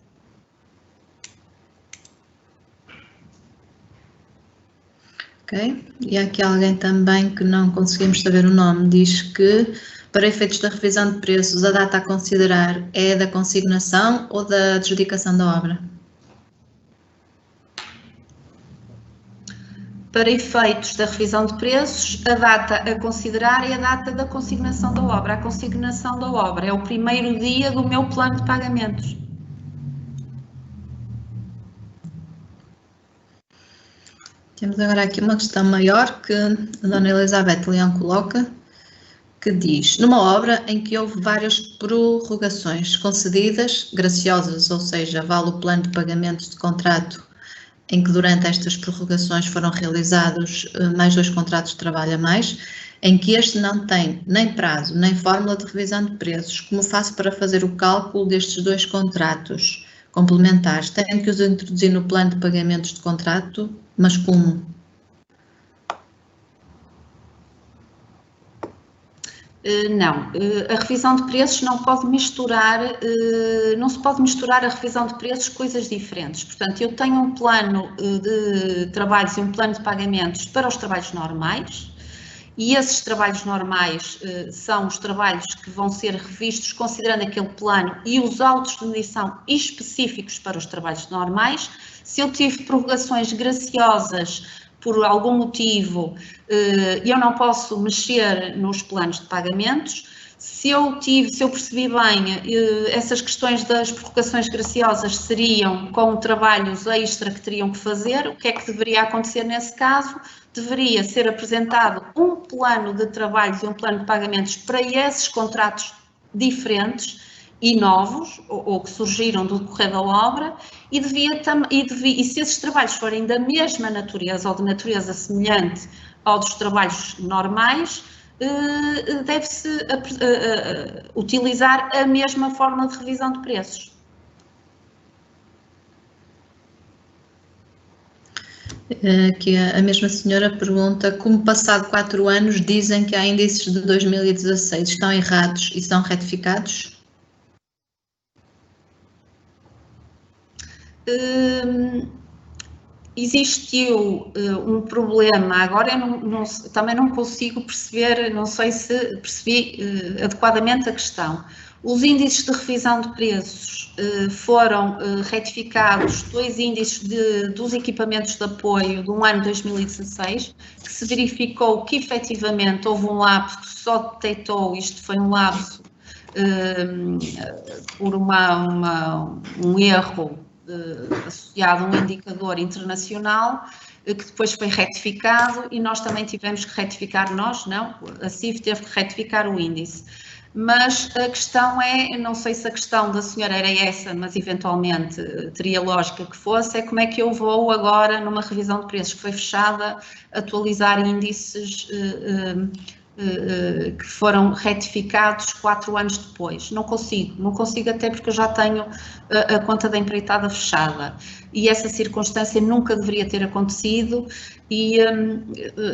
Ok, e há aqui alguém também que não conseguimos saber o nome, diz que para efeitos da revisão de preços, a data a considerar é da consignação ou da adjudicação da obra? Para efeitos da revisão de preços, a data a considerar é a data da consignação da obra. A consignação da obra é o primeiro dia do meu plano de pagamentos. Temos agora aqui uma questão maior que a Dona Elizabeth Leão coloca, que diz: numa obra em que houve várias prorrogações concedidas, graciosas, ou seja, vale o plano de pagamentos de contrato em que durante estas prorrogações foram realizados mais 2 contratos de trabalho a mais, em que este não tem nem prazo, nem fórmula de revisão de preços, como faço para fazer o cálculo destes 2 contratos complementares? Tenho que os introduzir no plano de pagamentos de contrato, mas como? Não, a revisão de preços não pode misturar, não se pode misturar a revisão de preços coisas diferentes. Portanto, eu tenho um plano de trabalhos e um plano de pagamentos para os trabalhos normais e esses trabalhos normais são os trabalhos que vão ser revistos considerando aquele plano e os autos de medição específicos para os trabalhos normais. Se eu tive prorrogações graciosas por algum motivo, eu não posso mexer nos planos de pagamentos. se eu percebi bem, essas questões das prorrogações graciosas seriam com trabalhos extra que teriam que fazer. O que é que deveria acontecer nesse caso? Deveria ser apresentado um plano de trabalhos e um plano de pagamentos para esses contratos diferentes e novos, ou que surgiram do decorrer da obra, e se esses trabalhos forem da mesma natureza ou de natureza semelhante ao dos trabalhos normais, deve-se utilizar a mesma forma de revisão de preços. Aqui a mesma senhora pergunta: como passado 4 anos dizem que há índices de 2016, estão errados e são retificados? Existiu um problema, agora eu também não consigo perceber, não sei se percebi adequadamente a questão. Os índices de revisão de preços foram retificados, 2 índices dos equipamentos de apoio do ano 2016, que se verificou que efetivamente houve um lapso que só detectou, isto foi um lapso por um erro associado a um indicador internacional, que depois foi retificado, e nós também tivemos que retificar, a CIF teve que retificar o índice. Mas a questão é, não sei se a questão da senhora era essa, mas eventualmente teria lógica que fosse, é como é que eu vou agora, numa revisão de preços que foi fechada, atualizar índices que foram retificados 4 anos depois. Não consigo até porque eu já tenho a conta da empreitada fechada, e essa circunstância nunca deveria ter acontecido, e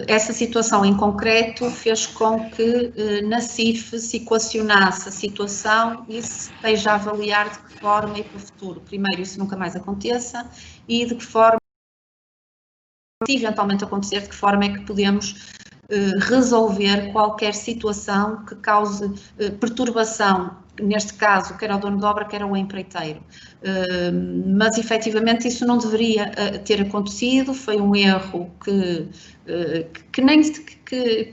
essa situação em concreto fez com que na CIF se equacionasse a situação e se esteja a avaliar de que forma e para o futuro, primeiro, isso nunca mais aconteça, e de que forma, se eventualmente acontecer, de que forma é que podemos resolver qualquer situação que cause perturbação, neste caso, quer ao dono de obra, quer ao empreiteiro. Mas, efetivamente, isso não deveria ter acontecido, foi um erro que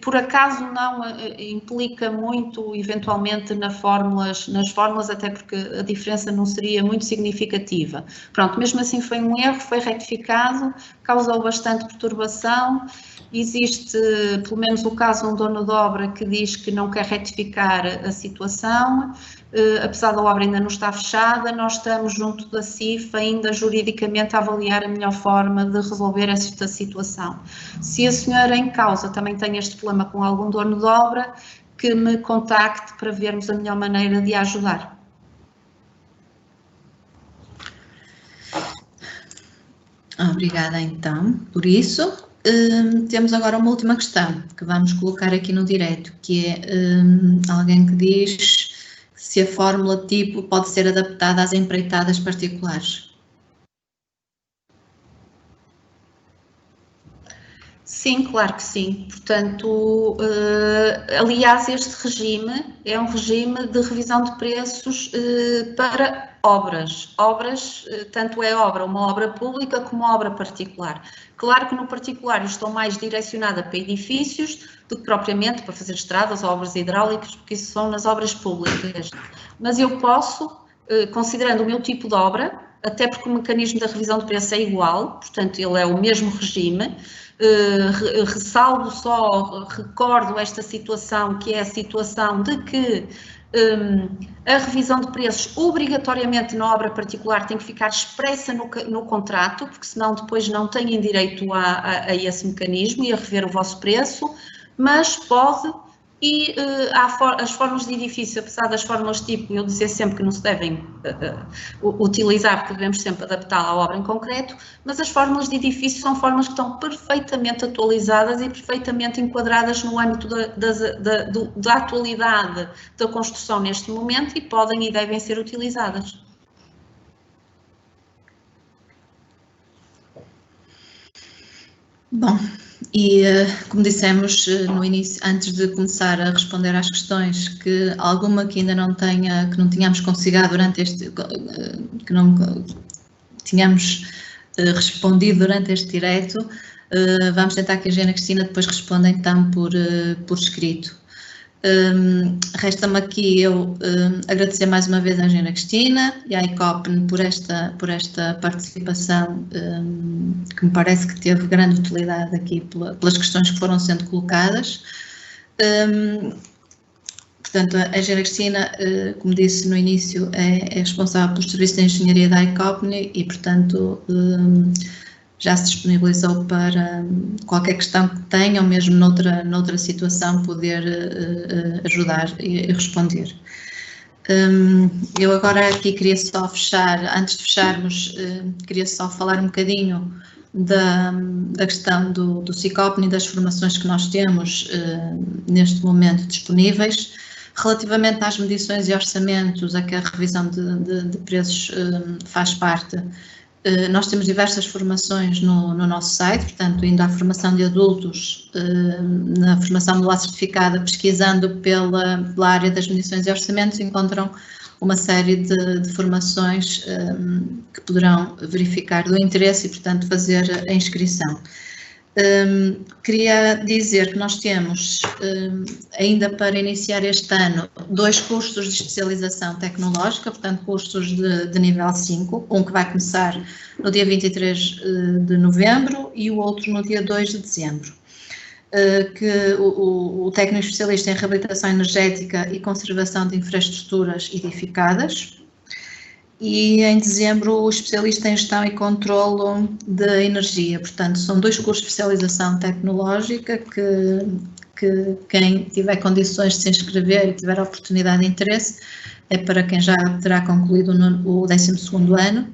por acaso não implica muito, eventualmente, nas fórmulas, até porque a diferença não seria muito significativa. Pronto, mesmo assim foi um erro, foi retificado, causou bastante perturbação. Existe, pelo menos o caso de um dono de obra que diz que não quer retificar a situação, apesar da obra ainda não estar fechada, nós estamos junto da CIF ainda juridicamente a avaliar a melhor forma de resolver esta situação. Se a senhora em causa também tem este problema com algum dono de obra, que me contacte para vermos a melhor maneira de a ajudar. Obrigada então por isso. Temos agora uma última questão que vamos colocar aqui no direto, que é alguém que diz se a fórmula tipo pode ser adaptada às empreitadas particulares. Sim, claro que sim. Portanto, aliás, este regime é um regime de revisão de preços para obras. Tanto é uma obra pública como obra particular. Claro que no particular eu estou mais direcionada para edifícios do que propriamente para fazer estradas ou obras hidráulicas, porque isso são nas obras públicas. Mas eu posso, considerando o meu tipo de obra, até porque o mecanismo da revisão de preço é igual, portanto ele é o mesmo regime, ressalvo só, recordo esta situação, que é a situação de que a revisão de preços obrigatoriamente na obra particular tem que ficar expressa no contrato, porque senão depois não têm direito a esse mecanismo e a rever o vosso preço, mas pode, e as fórmulas de edifício, apesar das fórmulas tipo, eu dizer sempre que não se devem utilizar, porque devemos sempre adaptá-la à obra em concreto, mas as fórmulas de edifício são fórmulas que estão perfeitamente atualizadas e perfeitamente enquadradas no âmbito da atualidade da construção neste momento, e podem e devem ser utilizadas. Bom, e como dissemos no início, antes de começar a responder às questões, que alguma que ainda não tínhamos considerado durante que não tínhamos respondido durante este direto, vamos tentar que a Ana Cristina depois responda então por escrito. Resta-me aqui eu agradecer mais uma vez à engenheira Cristina e à ICOPN por esta participação, que me parece que teve grande utilidade aqui pelas questões que foram sendo colocadas. Portanto, a engenheira Cristina, como disse no início, é responsável pelo serviço de engenharia da ICOPN e, portanto, já se disponibilizou para qualquer questão que tenha, ou mesmo noutra situação, poder ajudar e responder. Eu agora aqui queria só fechar, antes de fecharmos, queria só falar um bocadinho da questão do SICOPN e das formações que nós temos neste momento disponíveis. Relativamente às medições e orçamentos, a que a revisão de preços faz parte, nós temos diversas formações no nosso site, portanto, indo à formação de adultos, na formação modular certificada, pesquisando pela área das medições e orçamentos, encontram uma série de formações que poderão verificar do interesse e, portanto, fazer a inscrição. Queria dizer que nós temos, ainda para iniciar este ano, 2 cursos de especialização tecnológica, portanto, cursos de nível 5, um que vai começar no dia 23 de novembro e o outro no dia 2 de dezembro. Que o técnico especialista em reabilitação energética e conservação de infraestruturas edificadas, e em dezembro o especialista em gestão e controlo de energia. Portanto, são 2 cursos de especialização tecnológica que quem tiver condições de se inscrever e tiver oportunidade e interesse, é para quem já terá concluído o 12º ano,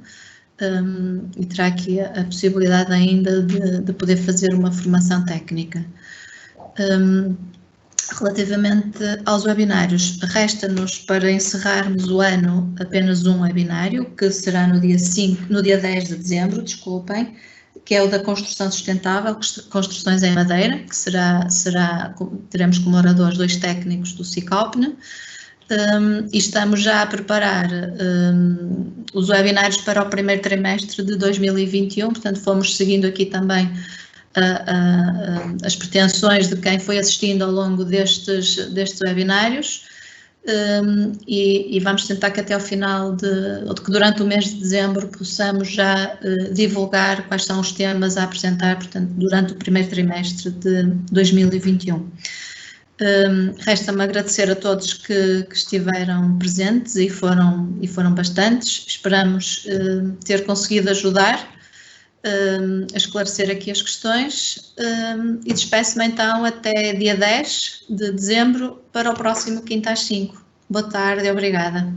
e terá aqui a possibilidade ainda de poder fazer uma formação técnica. Relativamente aos webinários, resta-nos para encerrarmos o ano apenas um webinário, que será no dia 10 de dezembro, desculpem, que é o da construção sustentável, construções em madeira, que teremos como oradores 2 técnicos do SICOPN, e estamos já a preparar os webinários para o primeiro trimestre de 2021, portanto fomos seguindo aqui também as pretensões de quem foi assistindo ao longo destes webinários, e vamos tentar que até ao final ou que durante o mês de dezembro possamos já divulgar quais são os temas a apresentar, portanto, durante o primeiro trimestre de 2021. Resta-me agradecer a todos que estiveram presentes e foram bastantes. Esperamos ter conseguido ajudar a esclarecer aqui as questões, e despeço-me então até dia 10 de dezembro para o próximo quinta às 5. Boa tarde e obrigada.